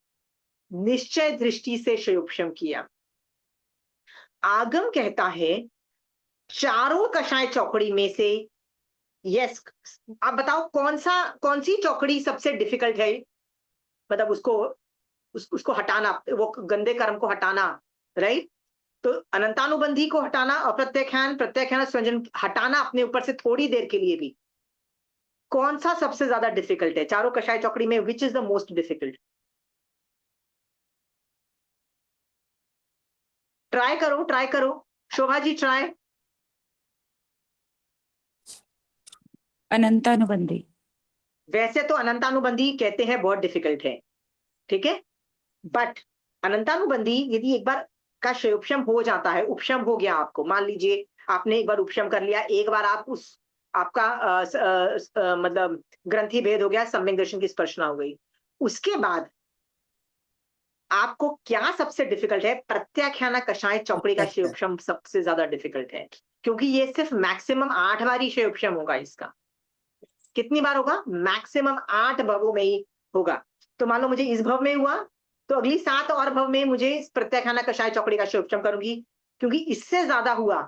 निश्चय दृष्टि से क्षयोपशम किया। आगम कहता है चारों कषाय चौकड़ी में से, यस, आप बताओ कौन सी चौकड़ी सबसे डिफिकल्ट है? मतलब उसको हटाना, वो गंदे कर्म को हटाना, राइट। तो अनंतानुबंधी को हटाना, अप्रत्याख्यान, प्रत्याख्यान, स्वंजन हटाना अपने ऊपर से थोड़ी देर के लिए भी, कौन सा सबसे ज्यादा डिफिकल्ट है चारों कषाय चौकड़ी में? Which is the most difficult? Try करो, शोभा जी ट्राई। अनंतानुबंधी। वैसे तो अनंतानुबंधी कहते हैं बहुत डिफिकल्ट है, ठीक है, बट अनंतानुबंधी यदि एक बार का क्षयोपशम हो जाता है, उपशम हो गया आपको, मान लीजिए आपने एक बार उपशम कर लिया, एक बार आप उस आपका मतलब ग्रंथि भेद हो गया, सम्यक दर्शन की स्पर्शना हो गई, उसके बाद आपको क्या सबसे डिफिकल्ट है? प्रत्याख्यान कषाय चौकड़ी का क्षयोपशम सबसे ज्यादा डिफिकल्ट है, क्योंकि ये सिर्फ मैक्सिमम 8 बार ही क्षयोपशम होगा इसका। कितनी बार होगा? मैक्सिमम 8 भवों में ही होगा। तो मान लो मुझे इस भव में हुआ, तो अगली 7 और भव में मुझे इस प्रत्याख्याना कषाय चौकड़ी का शुभशम करूंगी, क्योंकि इससे ज्यादा हुआ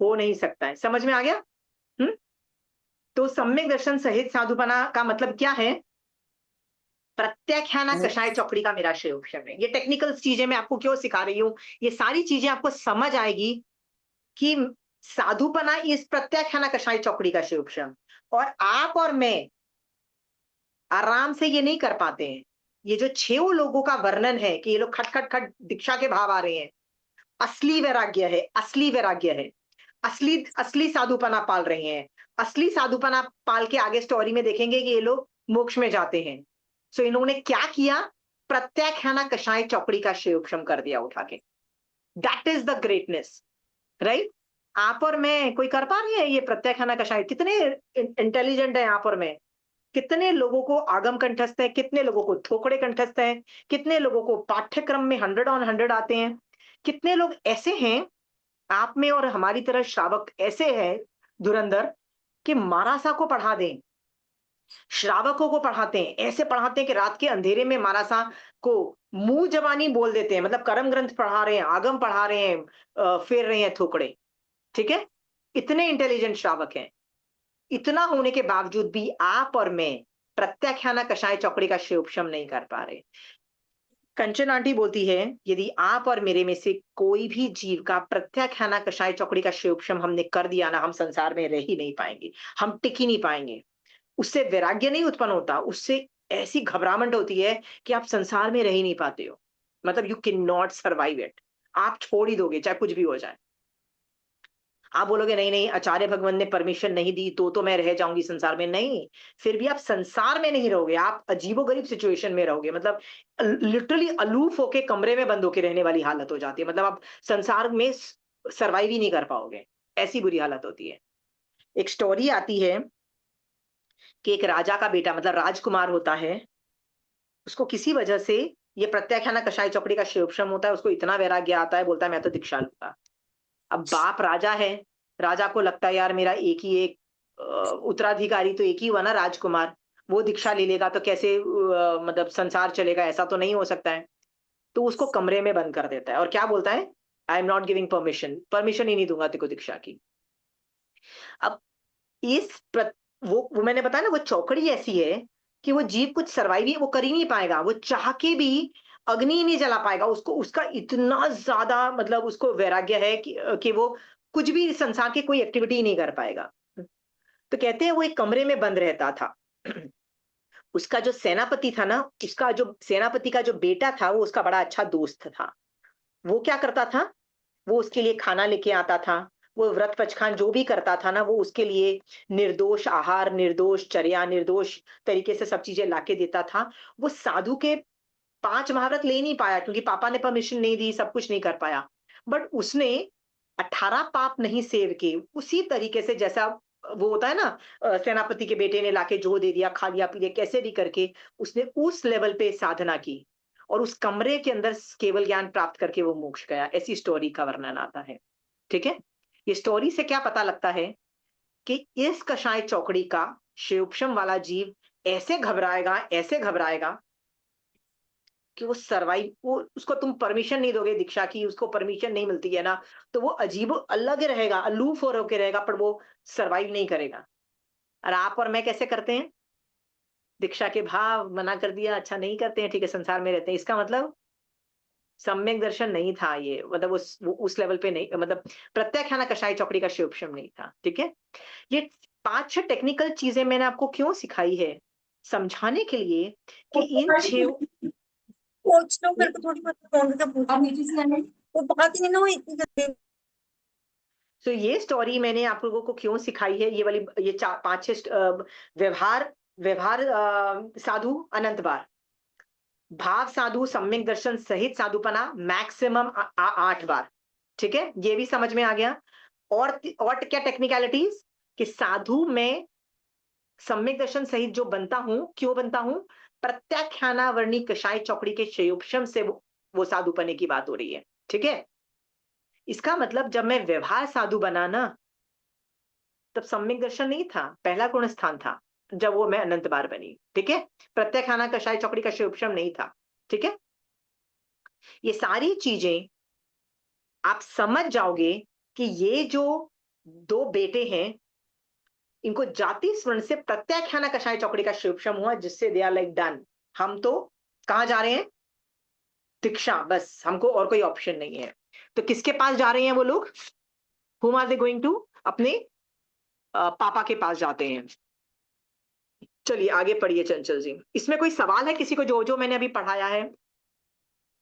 हो नहीं सकता है। समझ में आ गया? हम्म। तो सम्यक दर्शन सहित साधुपना का मतलब क्या है? प्रत्याख्याना कषाय चौकड़ी का मेरा शुभशम है। ये टेक्निकल चीजें मैं आपको क्यों सिखा रही हूँ, ये सारी चीजें आपको समझ आएगी कि साधुपना इस प्रत्याख्याना कषाय चौकड़ी का शुभशम, और आप और मैं आराम से ये नहीं कर पाते हैं। ये जो 6 लोगों का वर्णन है कि ये लोग खट खट खट दीक्षा के भाव आ रहे हैं, असली वैराग्य है, असली वैराग्य है, असली असली साधुपना पाल रहे हैं। असली साधुपना पाल के आगे स्टोरी में देखेंगे कि ये लोग मोक्ष में जाते हैं। सो इन्होंने क्या किया? प्रत्याख्याना कषाय चौकड़ी का शुभशम कर दिया उठा के। That is the greatness, right? आप और मैं कोई कर पा रहे हैं ये प्रत्याख्याना कषाय? कितने इंटेलिजेंट है आप और मैं? कितने लोगों को आगम कंठस्थ है, कितने लोगों को थोकड़े कंठस्थ है, कितने लोगों को पाठ्यक्रम में 100 ऑन 100 आते हैं, कितने लोग ऐसे हैं आप में और हमारी तरह श्रावक ऐसे हैं धुरंधर कि महारासा को पढ़ा दें, श्रावकों को पढ़ाते हैं, ऐसे पढ़ाते हैं कि रात के अंधेरे में महारासा को मुंह जबानी बोल देते हैं, मतलब कर्म ग्रंथ पढ़ा रहे हैं, आगम पढ़ा रहे हैं, फेर रहे हैं थोकड़े। ठीक है? इतने इंटेलिजेंट श्रावक हैं। इतना होने के बावजूद भी आप और मैं प्रत्याख्याना कषाय चौकड़ी का शुभशम नहीं कर पा रहे। कंचन आंटी बोलती है, यदि आप और मेरे में से कोई भी जीव का प्रत्याख्याना कषाय चौकड़ी का शुभशम हमने कर दिया ना, हम संसार में रह ही नहीं पाएंगे, हम टिक ही नहीं पाएंगे। उससे वैराग्य नहीं उत्पन्न होता, उससे ऐसी घबराहट होती है कि आप संसार में रह ही नहीं पाते हो। मतलब you can not survive it. आप छोड़ ही दोगे चाहे कुछ भी हो जाए। आप बोलोगे नहीं नहीं आचार्य भगवान ने परमिशन नहीं दी तो मैं रह जाऊंगी संसार में। नहीं, फिर भी आप संसार में नहीं रहोगे, आप अजीबोगरीब सिचुएशन में रहोगे। मतलब लिटरली अलूफ होके कमरे में बंद होके रहने वाली हालत हो जाती है। मतलब आप संसार में सरवाइव ही नहीं कर पाओगे, ऐसी बुरी हालत होती है। एक स्टोरी आती है कि एक राजा का बेटा, मतलब राजकुमार होता है, उसको किसी वजह से ये प्रत्याख्याना कषाय चौकड़ी का शुभशम होता है। उसको इतना वैराग्य आता है, बोलता है मैं तो दीक्षा लूंगा। अब बाप राजा है, राजा को लगता है यार मेरा एक ही एक उत्तराधिकारी तो एक ही हुआ ना, राजकुमार, वो दीक्षा ले लेगा तो कैसे मतलब संसार चलेगा, ऐसा तो नहीं हो सकता है। तो उसको कमरे में बंद कर देता है और क्या बोलता है, I am not giving permission, permission ही नहीं दूंगा तेको दीक्षा की। अब वो मैंने बताया ना, वो चौकड़ी ऐसी है कि वो जीव कुछ सर्वाइव ही वो कर ही नहीं पाएगा। वो चाह के भी अग्नि ही नहीं जला पाएगा। उसको उसका इतना ज्यादा मतलब उसको वैराग्य है कि वो कुछ भी संसार की कोई एक्टिविटी ही नहीं कर पाएगा। तो कहते हैं वो एक कमरे में बंद रहता था। उसका जो सेनापति था ना, उसका जो सेनापति का जो बेटा था, वो उसका बड़ा अच्छा दोस्त था। वो क्या करता था, वो उसके लिए खाना लेके आता था, वो व्रत पचखान जो भी करता था ना, वो उसके लिए निर्दोष आहार, निर्दोष चर्या, निर्दोष तरीके से सब चीजें लाके देता था। वो साधु के 5 महाव्रत ले नहीं पाया क्योंकि पापा ने परमिशन नहीं दी, सब कुछ नहीं कर पाया। बट उसने 18 पाप नहीं सेव किए, उसी तरीके से जैसा वो होता है ना, सेनापति के बेटे ने लाके जो दे दिया, खा लिया पी लिया, कैसे भी करके उसने उस लेवल पे साधना की और उस कमरे के अंदर केवल ज्ञान प्राप्त करके वो मोक्ष गया। ऐसी स्टोरी का वर्णन आता है। ठीक है? ये स्टोरी से क्या पता लगता है कि इस कषाय चौकड़ी का शिवक्षम वाला जीव ऐसे घबराएगा, ऐसे घबराएगा कि वो सर्वाइव, वो उसको तुम परमिशन नहीं दोगे दीक्षा की, उसको परमिशन नहीं मिलती है ना, तो वो अजीब अलग रहेगा, अलूफ हो के रहेगा, पर वो सर्वाइव नहीं करेगा। और आप और मैं कैसे करते हैं? दीक्षा के भाव मना कर दिया, अच्छा नहीं करते हैं, ठीक है संसार में रहते हैं। इसका मतलब सम्यक दर्शन नहीं था ये, मतलब उस लेवल पे नहीं, मतलब प्रत्याख्याना कषाय चौकड़ी का शुभशम नहीं था। ठीक है? ये 5-6 टेक्निकल चीजें मैंने आपको क्यों सिखाई है, समझाने के लिए कि इन 6 पूछ लो मेरे को, थोड़ी बहुत फोन करके पूछ, वो बात नहीं ना हुई इतनी जल्दी। तो ये स्टोरी मैंने आप लोगों को क्यों सिखाई है, ये वाली ये 5-6 व्यवहार व्यवहार साधु अनंत बार, भाव साधु सम्यक दर्शन सहित साधुपना मैक्सिमम 8 बार। ठीक है? ये भी समझ में आ गया। और क्या टेक्निकलिटीज कि साधु में सम्यक दर्शन सहित जो बनता हूं, क्यों बनता हूं? प्रत्याख्याना वर्णी कषाय चौकड़ी के शयोपशम से वो साधुपने की बात हो रही है। ठीक है? इसका मतलब जब मैं व्यवहार साधु बना ना, तब सम्यक दर्शन नहीं था, पहला गुण स्थान था जब वो मैं अनंत बार बनी। ठीक है, प्रत्याख्याना कषाय चौकड़ी का उपशम नहीं था। ठीक है, ये सारी चीजें आप समझ जाओगे कि ये जो दो बेटे हैं इनको जाति स्वर्ण से प्रत्याख्याना कषाय चौकड़ी का उपशम हुआ, जिससे दे आर लाइक डन। हम तो कहां जा रहे हैं? दीक्षा, बस हमको और कोई ऑप्शन नहीं है। तो किसके पास जा रहे हैं वो लोग? whom are they going to? अपने पापा के पास जाते हैं। चलिए आगे पढ़िए चंचल जी, इसमें कोई सवाल है किसी को? जो जो मैंने अभी पढ़ाया है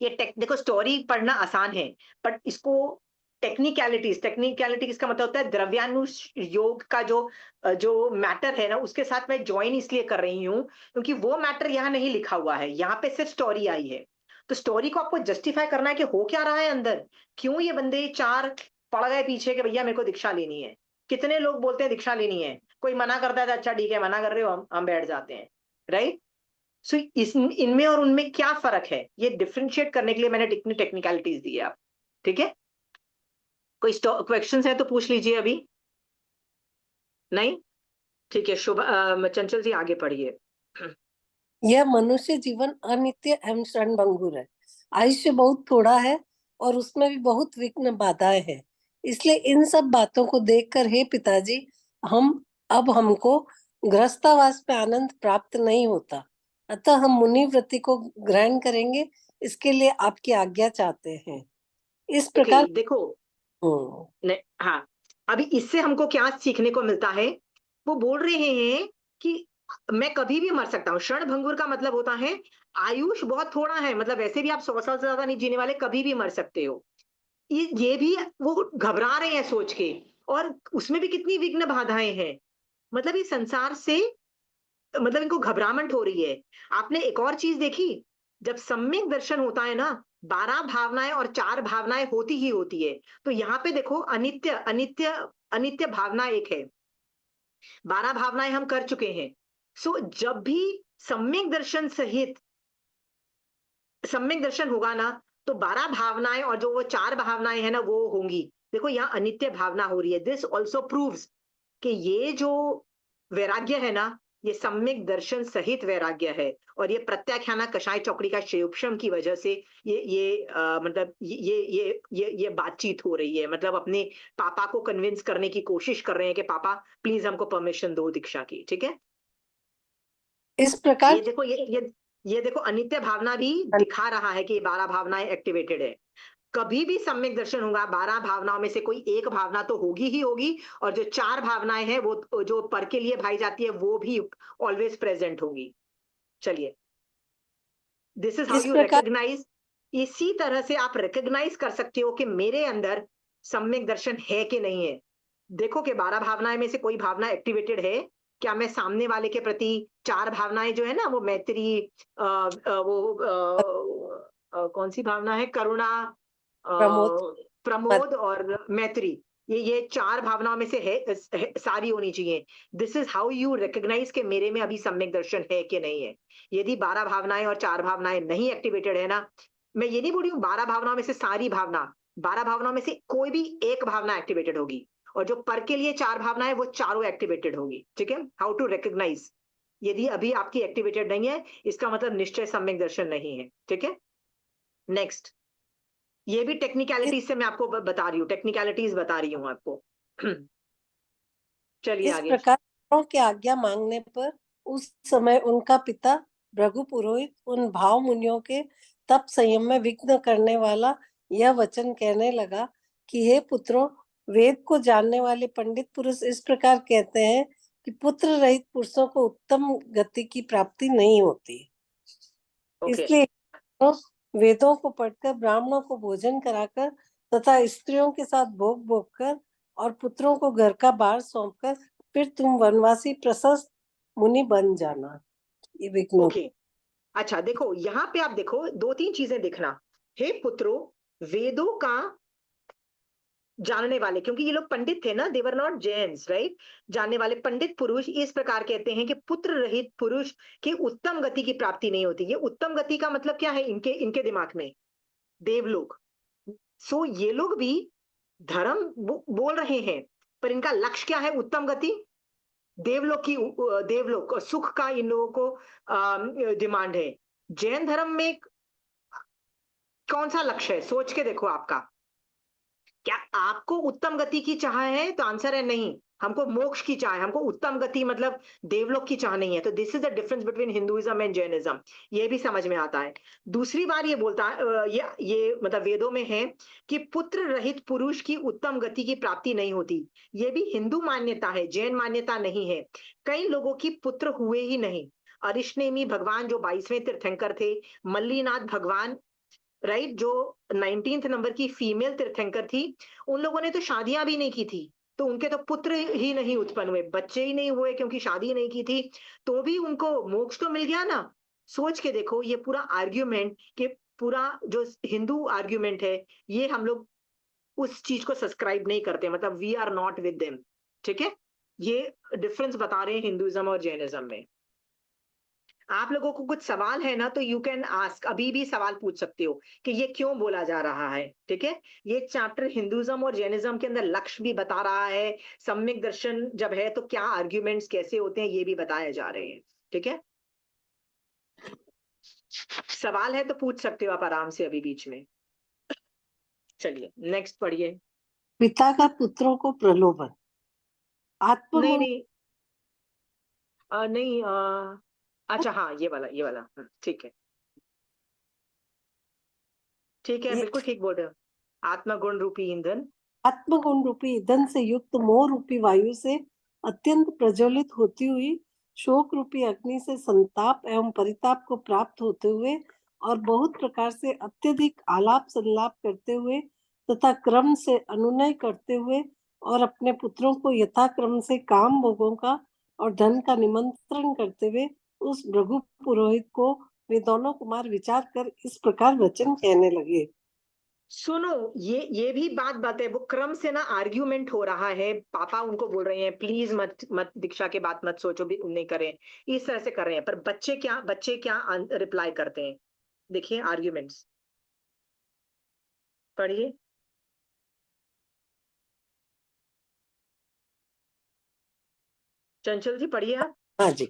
ये देखो, स्टोरी पढ़ना आसान है बट इसको टेक्निकलिटी इसका मतलब होता है द्रव्यानुयोग का जो मैटर है ना, उसके साथ मैं ज्वाइन इसलिए कर रही हूँ क्योंकि वो मैटर यहाँ नहीं लिखा हुआ है, यहाँ पे सिर्फ स्टोरी आई है। तो स्टोरी को आपको जस्टिफाई करना है कि हो क्या रहा है अंदर, क्यों ये बंदे चार पड़ गए पीछे कि भैया मेरे को दीक्षा लेनी है। कितने लोग बोलते हैं दीक्षा लेनी है, कोई मना करता है तो अच्छा ठीक है, मना कर रहे हो, हम बैठ जाते हैं, राइट। सो इनमें और उनमें क्या फर्क है, ये डिफरेंशिएट करने के लिए मैंने टेक्निकलिटीज दी है आप। ठीक है, कोई क्वेश्चंस है तो पूछ लीजिए अभी। नहीं, ठीक है, शुभ चंचल जी आगे पढ़िए। यह मनुष्य जीवन अनित्य एवं क्षणभंगुर है। आयुष्य बहुत थोड़ा है और उसमें भी बहुत विघ्न बाधाएं हैं। इसलिए इन सब बातों को देखकर हे पिताजी, हमको गृहस्थावास में आनंद प्राप्त नहीं होता, अतः हम मुनि वृत्ति को ग्रहण करेंगे। इसके लिए आपकी आज्ञा चाहते हैं। इस प्रकार देखो, हाँ, अभी इससे हमको क्या सीखने को मिलता है? वो बोल रहे हैं कि मैं कभी भी मर सकता हूँ। क्षण भंगुर का मतलब होता है आयुष बहुत थोड़ा है, मतलब वैसे भी आप 100 साल से ज्यादा नहीं जीने वाले, कभी भी मर सकते हो। ये भी वो घबरा रहे हैं सोच के, और उसमें भी कितनी विघ्न बाधाएं हैं। मतलब ये संसार से, मतलब इनको घबराहट हो रही है। आपने एक और चीज देखी, जब सम्यक दर्शन होता है ना, 12 भावनाएं और 4 भावनाएं होती ही होती है। तो यहाँ पे देखो, अनित्य अनित्य अनित्य भावना एक है, 12 भावनाएं हम कर चुके हैं। सो जब भी सम्यक दर्शन सहित सम्यक दर्शन होगा ना, तो 12 भावनाएं और जो वो 4 भावनाएं है ना वो होंगी। देखो यहाँ अनित्य भावना हो रही है। दिस ऑल्सो प्रूव्स कि ये जो वैराग्य है ना, ये सम्यक दर्शन सहित वैराग्य है, और ये प्रत्याख्याना कषाय चौकड़ी का क्षयोपशम की वजह से मतलब ये बातचीत हो रही है। मतलब अपने पापा को कन्विंस करने की कोशिश कर रहे हैं कि पापा प्लीज हमको परमिशन दो दीक्षा की। ठीक है, इस प्रकार ये देखो, ये देखो, अनित्य भावना भी दिखा रहा है कि 12 भावनाएं एक्टिवेटेड है। कभी भी सम्यक दर्शन होगा, 12 भावनाओं में से कोई एक भावना तो होगी ही होगी, और जो 4 भावनाएं हैं वो जो पर के लिए भाई जाती है वो भी ऑलवेज प्रेजेंट होंगी। चलिए, दिस इज हाउ इस यू प्रकार रिकॉग्नाइज। इसी तरह से आप रिकॉग्नाइज कर सकते हो कि मेरे अंदर सम्यक दर्शन है कि नहीं है। देखो कि 12 भावनाएं में से कोई भावना एक्टिवेटेड है क्या? मैं सामने वाले के प्रति 4 भावनाएं जो है ना, वो मैत्री, कौन सी भावना है, करुणा, प्रमोद प्रमोद और मैत्री, ये 4 भावनाओं में से है, सारी होनी चाहिए। This is how you recognise कि मेरे में अभी सम्यक दर्शन है कि नहीं है। यदि 12 भावनाएं और 4 भावनाएं नहीं एक्टिवेटेड है ना, मैं ये नहीं बोल रही हूँ 12 भावनाओं में से सारी भावना, 12 भावनाओं में से कोई भी एक भावना एक्टिवेटेड होगी, और जो पर के लिए 4 भावनाएं वो चारों एक्टिवेटेड होगी। ठीक है, हाउ टू रिकॉग्नाइज। यदि अभी आपकी एक्टिवेटेड नहीं है, इसका मतलब निश्चय सम्यक दर्शन नहीं है। ठीक है, नेक्स्ट, ये भी टेक्निकलिटीज से मैं आपको बता रही हूँ, टेक्निकलिटीज बता रही हूँ आपको। चलिए इस आगे। प्रकार की आज्ञा मांगने पर उस समय उनका पिता भृगु पुरोहित उन भाव मुनियों के तप संयम में विघ्न करने वाला यह वचन कहने लगा कि हे पुत्रों, वेद को जानने वाले पंडित पुरुष इस प्रकार कहते हैं कि पुत्र रहित पुरुषों को उत्तम गति की प्राप्ति नहीं होती। इसलिए तो वेदों को पढ़कर, ब्राह्मणों को भोजन कराकर तथा स्त्रियों के साथ भोग भोग कर और पुत्रों को घर का भार सौंपकर फिर तुम वनवासी प्रशस्त मुनि बन जाना। ये विघ्नों ओके, अच्छा देखो, यहाँ पे आप देखो 2-3 चीजें देखना। हे पुत्रों, वेदों का जानने वाले, क्योंकि ये लोग पंडित थे ना, देवर नॉट जेन्स, राइट। जानने वाले पंडित पुरुष इस प्रकार कहते हैं कि पुत्र रहित पुरुष की उत्तम गति की प्राप्ति नहीं होती। ये उत्तम गति का मतलब क्या है इनके इनके दिमाग में? देवलोक। सो ये लोग भी धर्म बोल रहे हैं, पर इनका लक्ष्य क्या है? उत्तम गति, देवलोक सुख का इन लोगों को डिमांड है। जैन धर्म में कौन सा लक्ष्य है? सोच के देखो आपका। क्या आपको उत्तम गति की चाह है? तो आंसर है नहीं। हमको मोक्ष की चाह है, हमको उत्तम गति मतलब देवलोक की चाह नहीं है। तो this is the difference between Hinduism and Jainism. ये भी समझ में आता है। दूसरी बार ये बोलता है, ये मतलब वेदों में है कि पुत्र रहित पुरुष की उत्तम गति की प्राप्ति नहीं होती। ये भी हिंदू मान्यता है, जैन मान्यता नहीं है। कई लोगों की पुत्र हुए ही नहीं। अरिष्टनेमी भगवान जो 22वें तीर्थंकर थे, मल्लीनाथ भगवान, राइट, जो 19th नंबर की फीमेल तीर्थंकर थी, उन लोगों ने तो शादियां भी नहीं की थी। तो उनके तो पुत्र ही नहीं उत्पन्न हुए, बच्चे ही नहीं हुए, क्योंकि शादी नहीं की थी। तो भी उनको मोक्ष तो मिल गया ना। सोच के देखो, ये पूरा आर्ग्यूमेंट कि पूरा जो हिंदू आर्ग्यूमेंट है, ये हम लोग उस चीज को सब्सक्राइब नहीं करते, मतलब we are not with them. ठीक है, ये डिफरेंस बता रहे हैं हिंदुइज्म और जैनिज्म में। आप लोगों को कुछ सवाल है ना, तो यू कैन आस्क, अभी भी सवाल पूछ सकते हो कि ये क्यों बोला जा रहा है। ठीक है, ये चैप्टर हिंदुइज्म और जैनिज्म के अंदर लक्ष्य भी बता रहा है, सम्यक दर्शन जब है तो क्या आर्ग्यूमेंट्स कैसे होते हैं ये भी बताए जा रहे हैं। ठीक है, सवाल है तो पूछ सकते हो आप आराम से अभी बीच में। चलिए नेक्स्ट पढ़िए। पिता का पुत्रों को प्रलोभन। नहीं आत्मगुण नहीं नहीं अच्छा हाँ, ये वाला ठीक है, ठीक है, ये बिल्कुल ठीक बोल रहे हो। आत्मगुण रूपी ईंधन। आत्मगुण रूपी ईंधन से युक्त मोह रूपी वायु से अत्यंत प्रज्वलित होती हुई शोक रूपी अग्नि से संताप एवं परिताप को प्राप्त होते हुए और बहुत प्रकार से अत्यधिक आलाप संलाप करते हुए तथा क्रम से अनुनय करते हुए और अपने पुत्रों को यथाक्रम से काम भोगों का और धन का निमंत्रण करते हुए उस भृगु पुरोहित को वे दोनों कुमार विचार कर इस प्रकार वचन कहने लगे। सुनो, ये भी बात है, वो क्रम से ना आर्ग्यूमेंट हो रहा है। पापा उनको बोल रहे हैं प्लीज मत मत दीक्षा के बात मत सोचो, भी नहीं करें, इस तरह से कर रहे हैं। पर बच्चे क्या रिप्लाई करते हैं? देखिए आर्ग्यूमेंट्स, पढ़िए। चंचल जी पढ़िए आप। हाँ जी।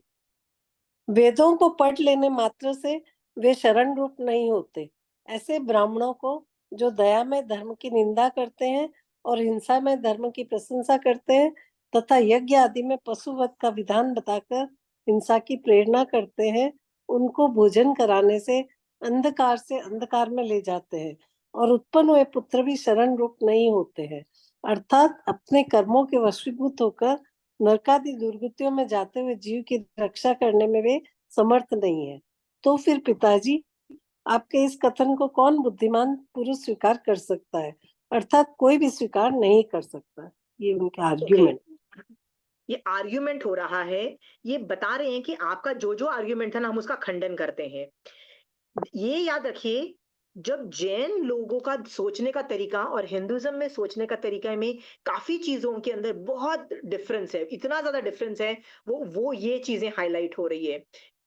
वेदों को पढ़ लेने मात्र से वे शरण रूप नहीं होते। ऐसे ब्राह्मणों को जो दया में धर्म की निंदा करते हैं और हिंसा में धर्म की प्रशंसा करते हैं तथा यज्ञ आदि में पशुवध का विधान बताकर हिंसा की प्रेरणा करते हैं, उनको भोजन कराने से अंधकार में ले जाते हैं और उत्पन्न हुए पुत्र भी शरण रूप नहीं होते हैं। अर्थात अपने कर्मों के वशीभूत होकर नरकादि दुर्गतियों में जाते हुए जीव की रक्षा करने में वे समर्थ नहीं है। तो फिर पिताजी, आपके इस कथन को कौन बुद्धिमान पुरुष स्वीकार कर सकता है? अर्थात कोई भी स्वीकार नहीं कर सकता। ये उनका ओके, आर्ग्यूमेंट। ये आर्ग्यूमेंट हो रहा है। ये बता रहे हैं कि आपका जो आर्ग्यूमेंट है ना, हम उसका खंडन करते हैं। ये याद रखिए, जब जैन लोगों का सोचने का तरीका और हिंदुइज्म में सोचने का तरीका में काफी चीजों के अंदर बहुत डिफरेंस है, इतना ज्यादा डिफरेंस है, वो ये चीजें हाईलाइट हो रही है,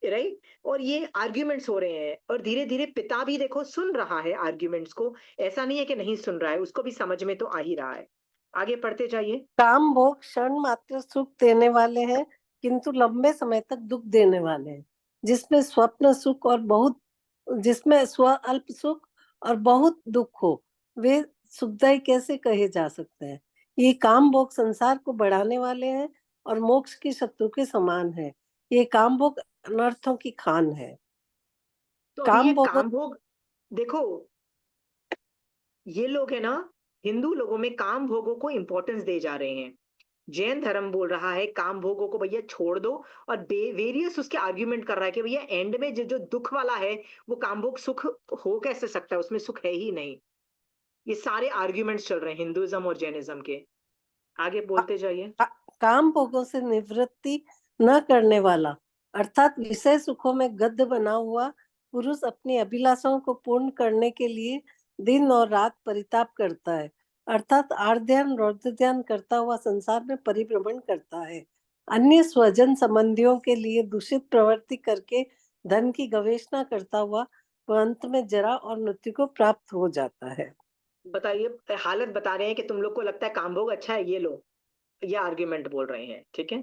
राइट। और ये आर्ग्यूमेंट्स हो रहे हैं, और धीरे धीरे पिता भी देखो सुन रहा है आर्ग्यूमेंट्स को। ऐसा नहीं है कि नहीं सुन रहा है, उसको भी समझ में तो आ ही रहा है। आगे पढ़ते जाइए। काम भोग क्षण मात्र सुख देने वाले हैं, किंतु लंबे समय तक दुख देने वाले हैं। जिसमें स्वप्न सुख और बहुत जिसमें स्व अल्प सुख और बहुत दुख हो, वे सुखदायी कैसे कहे जा सकते हैं? ये काम भोग संसार को बढ़ाने वाले हैं और मोक्ष की शत्रु के समान है। ये काम भोग अनर्थों की खान है। तो अभी ये काम भोग काम भोग देखो, ये लोग है ना, हिंदू लोगों में काम भोगों को इंपॉर्टेंस दे जा रहे हैं। जैन धर्म बोल रहा है काम भोगों को भैया छोड़ दो, और वेरियस उसके आर्ग्यूमेंट कर रहा है कि भैया एंड में जो जो दुख वाला है, वो काम भोग सुख हो कैसे सकता है, उसमें सुख है ही नहीं। ये सारे आर्ग्यूमेंट्स चल रहे हैं हिंदुइज्म और जैनिज्म के। आगे बोलते जाइए। काम भोगों से निवृत्ति न करने वाला, अर्थात विषय सुखों में गद्द बना हुआ पुरुष अपनी अभिलाषाओं को पूर्ण करने के लिए दिन और रात परिताप करता है। अर्थात आर्ध्यान रौद्र ध्यान करता हुआ संसार में परिभ्रमण करता है। अन्य स्वजन संबंधियों के लिए दूषित प्रवृत्ति करके धन की गवेषणा करता हुआ वह अंत में जरा और मृत्यु को प्राप्त हो जाता है। बताइए, हालत बता रहे हैं कि तुम लोग को लगता है काम भोग अच्छा है, ये लो। ये आर्ग्यूमेंट बोल रहे हैं, ठीक है।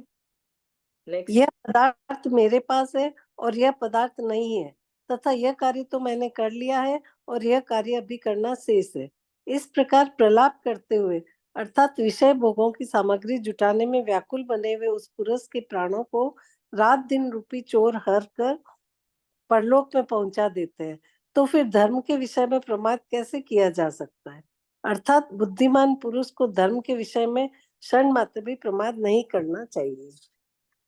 नेक्स्ट। यह पदार्थ मेरे पास है और यह पदार्थ नहीं है, तथा यह कार्य तो मैंने कर लिया है और यह कार्य अभी करना शेष है। इस प्रकार प्रलाप करते हुए अर्थात विषय भोगों की सामग्री जुटाने में व्याकुल बने हुए उस पुरुष के प्राणों को रात दिन रूपी चोर हर कर परलोक में पहुंचा देते हैं। तो फिर धर्म के विषय में प्रमाद कैसे किया जा सकता है? अर्थात बुद्धिमान पुरुष को धर्म के विषय में क्षण मात्र भी प्रमाद नहीं करना चाहिए।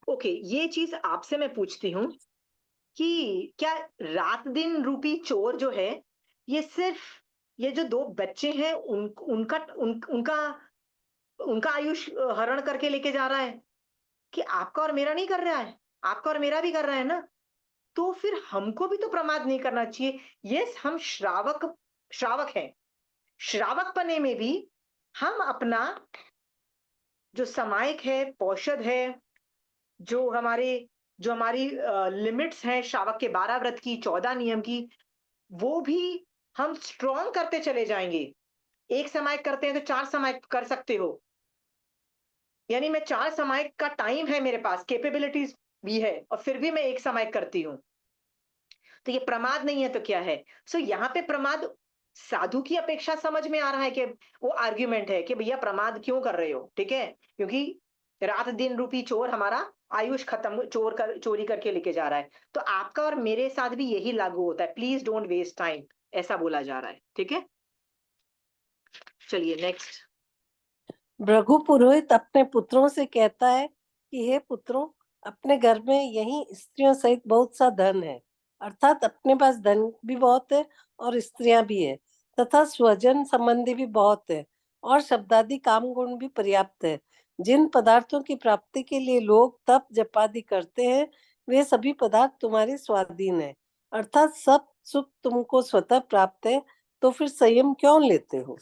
ओके, ये चीज आपसे मैं पूछती हूँ कि क्या रात दिन रूपी चोर जो है, ये सिर्फ ये जो दो बच्चे हैं उनका आयुष हरण करके लेके जा रहा है, कि आपका और मेरा नहीं कर रहा है? आपका और मेरा भी कर रहा है ना। तो फिर हमको भी तो प्रमाद नहीं करना चाहिए। यस, हम श्रावक हैं। श्रावक पने में भी हम अपना जो समायक है, पौषध है, जो हमारी लिमिट्स हैं श्रावक के 12 व्रत की, 14 नियम की, वो भी हम स्ट्रॉन्ग करते चले जाएंगे। एक समायक करते हैं तो 4 समायक कर सकते हो, यानी मैं 4 समायक का टाइम है मेरे पास, कैपेबिलिटीज भी है, और फिर भी मैं एक समायक करती हूँ। तो ये प्रमाद नहीं है तो क्या है? सो यहाँ पे प्रमाद साधु की अपेक्षा समझ में आ रहा है कि वो आर्ग्यूमेंट है कि भैया प्रमाद क्यों कर रहे हो, ठीक है, क्योंकि रात दिन रूपी चोर हमारा आयुष खत्म चोरी करके लेके जा रहा है। तो आपका और मेरे साथ भी यही लागू होता है, प्लीज डोंट वेस्ट टाइम, ऐसा बोला जा रहा है, ठीक है। चलिए नेक्स्ट। भृगु पुरोहित अपने पुत्रों से कहता है कि हे पुत्रों, अपने घर में यही स्त्रियों सहित बहुत सा धन है, अर्थात अपने पास धन भी बहुत है और स्त्रियां भी है, तथा स्वजन संबंधी भी बहुत है और शब्दादि काम गुण भी पर्याप्त है। जिन पदार्थों की प्राप्ति के लिए लोग तप जपादि करते हैं, वे सभी पदार्थ तुम्हारे स्वाधीन है, अर्थात सब सुख तुमको स्वतः प्राप्त है, तो फिर संयम क्यों लेते हो?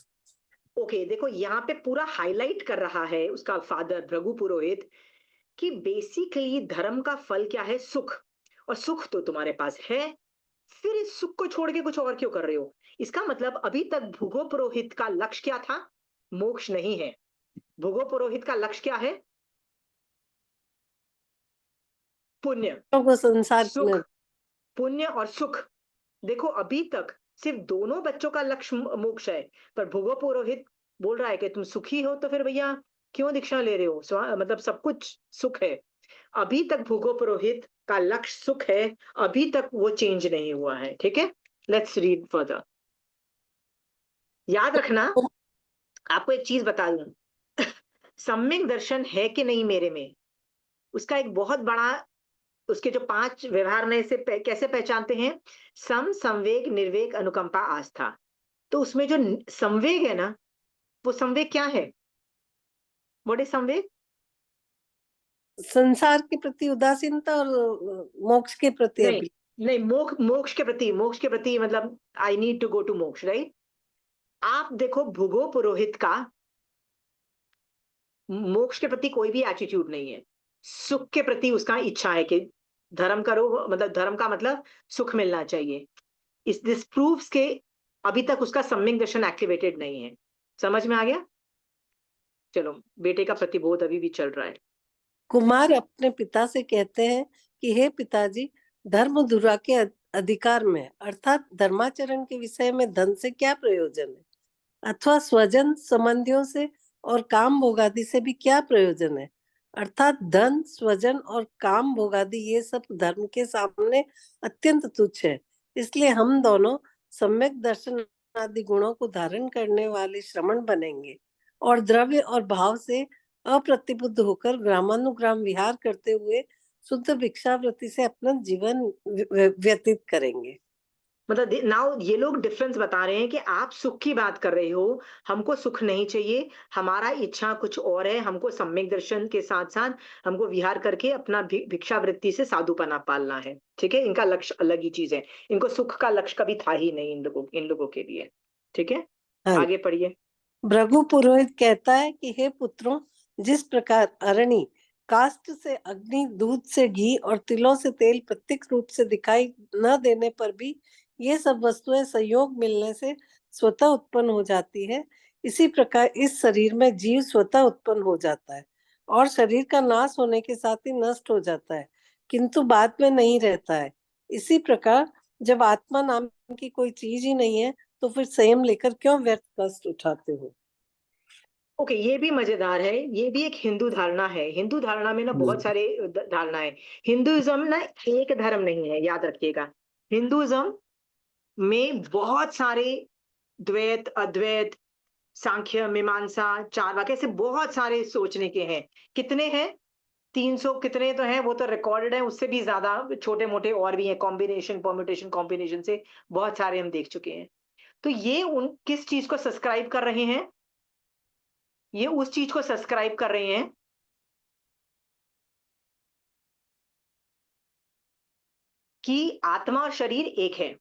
ओके, देखो यहाँ पे पूरा हाईलाइट कर रहा है उसका फादर भृगु पुरोहित कि बेसिकली धर्म का फल क्या है? सुख। और सुख तो तुम्हारे पास है, फिर इस सुख को छोड़ के कुछ और क्यों कर रहे हो? इसका मतलब अभी तक भृगु पुरोहित का लक्ष्य क्या था? मोक्ष नहीं है। भृगु पुरोहित का लक्ष्य क्या है? पुण्य, को संसार सुख। में पुण्य और सुख। देखो अभी तक सिर्फ दोनों बच्चों का लक्ष्य मोक्ष है, पर भृगु पुरोहित बोल रहा है कि तुम सुखी हो तो फिर भैया क्यों दीक्षा ले रहे हो? मतलब सब कुछ सुख है। अभी तक भृगु पुरोहित का लक्ष्य सुख है, अभी तक वो चेंज नहीं हुआ है, ठीक है। Let's read further. याद रखना, आपको एक चीज बता दूं, सम्यक दर्शन है कि नहीं मेरे में, उसका एक बहुत बड़ा, उसके जो 5 व्यवहार में से कैसे पहचानते हैं? सम, संवेग, निर्वेग, अनुकंपा, आस्था। तो उसमें जो संवेग है ना, वो संवेग क्या है? व्हाट इज संवेग? संसार के प्रति उदासीनता और मोक्ष के प्रति नहीं, अभी नहीं, मोक्ष के प्रति मतलब I need to go to moksha, right. आप देखो भृगु पुरोहित का मोक्ष के प्रति कोई भी एटीट्यूड नहीं है। सुख के प्रति उसका इच्छा है कि धर्म करो, मतलब धर्म का मतलब सुख मिलना चाहिए। इस दिस प्रूव्स के अभी तक उसका सम्यक दर्शन एक्टिवेटेड नहीं है। समझ में आ गया? चलो, बेटे का प्रतिबोध अभी भी चल रहा है। कुमार अपने पिता से कहते हैं कि हे पिताजी, धर्म धुरा के अधिकार में है, अर्थात धर्माचरण के विषय में धन से क्या प्रयोजन है, अथवा स्वजन संबंधियों से और काम भोगादि से भी क्या प्रयोजन है, अर्थात धन, स्वजन और काम भोगादि ये सब धर्म के सामने अत्यंत तुच्छ है। इसलिए हम दोनों सम्यक दर्शन आदि गुणों को धारण करने वाले श्रमण बनेंगे और द्रव्य और भाव से अप्रतिबुद्ध होकर ग्रामानुग्राम विहार करते हुए शुद्ध भिक्षावृत्ति से अपना जीवन व्यतीत करेंगे। मतलब नाउ ये लोग डिफरेंस बता रहे हैं कि आप सुख की बात कर रहे हो, हमको सुख नहीं चाहिए, हमारा इच्छा कुछ और है, हमको सम्यक दर्शन के साथ साथ हमको विहार करके अपना भिक्षावृत्ति से साधुपना पालना है, ठीक है। इनका लक्ष्य अलग ही चीज है, इनको सुख का लक्ष्य कभी था ही नहीं इन लोगों के लिए, ठीक है। हाँ। आगे पढ़िए। भृगु पुरोहित कहता है कि हे पुत्रों, जिस प्रकार अरणि काष्ठ से अग्नि, दूध से घी और तिलों से तेल प्रत्यक्ष रूप से दिखाई न देने पर भी ये सब वस्तुएं संयोग मिलने से स्वतः उत्पन्न हो जाती है, इसी प्रकार इस शरीर में जीव स्वतः उत्पन्न हो जाता है और शरीर का नाश होने के साथ ही नष्ट हो जाता है, किंतु बाद में नहीं रहता है। इसी प्रकार जब आत्मा नाम की कोई चीज ही नहीं है, तो फिर संयम लेकर क्यों व्यर्थ कष्ट उठाते हो? ओके, ये भी मजेदार है। ये भी एक हिंदू धारणा है। हिंदू धारणा में ना बहुत सारे धारणा है। हिंदुइज्म ना एक धर्म नहीं है, याद रखिएगा। हिंदुइज्म में बहुत सारे द्वैत, अद्वैत, सांख्य, मीमांसा, चार्वाक, ऐसे बहुत सारे सोचने के हैं। कितने हैं? 300 कितने तो हैं, वो तो रिकॉर्डेड है, उससे भी ज्यादा छोटे मोटे और भी हैं। कॉम्बिनेशन, परम्यूटेशन, कॉम्बिनेशन से बहुत सारे हम देख चुके हैं। तो ये उन किस चीज को सब्सक्राइब कर रहे हैं? ये उस चीज को सब्सक्राइब कर रहे हैं कि आत्मा और शरीर एक है,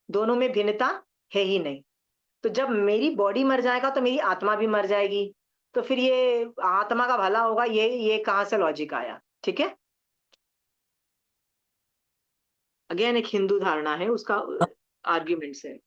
दोनों में भिन्नता है ही नहीं। तो जब मेरी बॉडी मर जाएगा तो मेरी आत्मा भी मर जाएगी। तो फिर ये आत्मा का भला होगा, ये कहाँ से लॉजिक आया? ठीक है, अगेन एक हिंदू धारणा है, उसका आर्ग्यूमेंट्स है।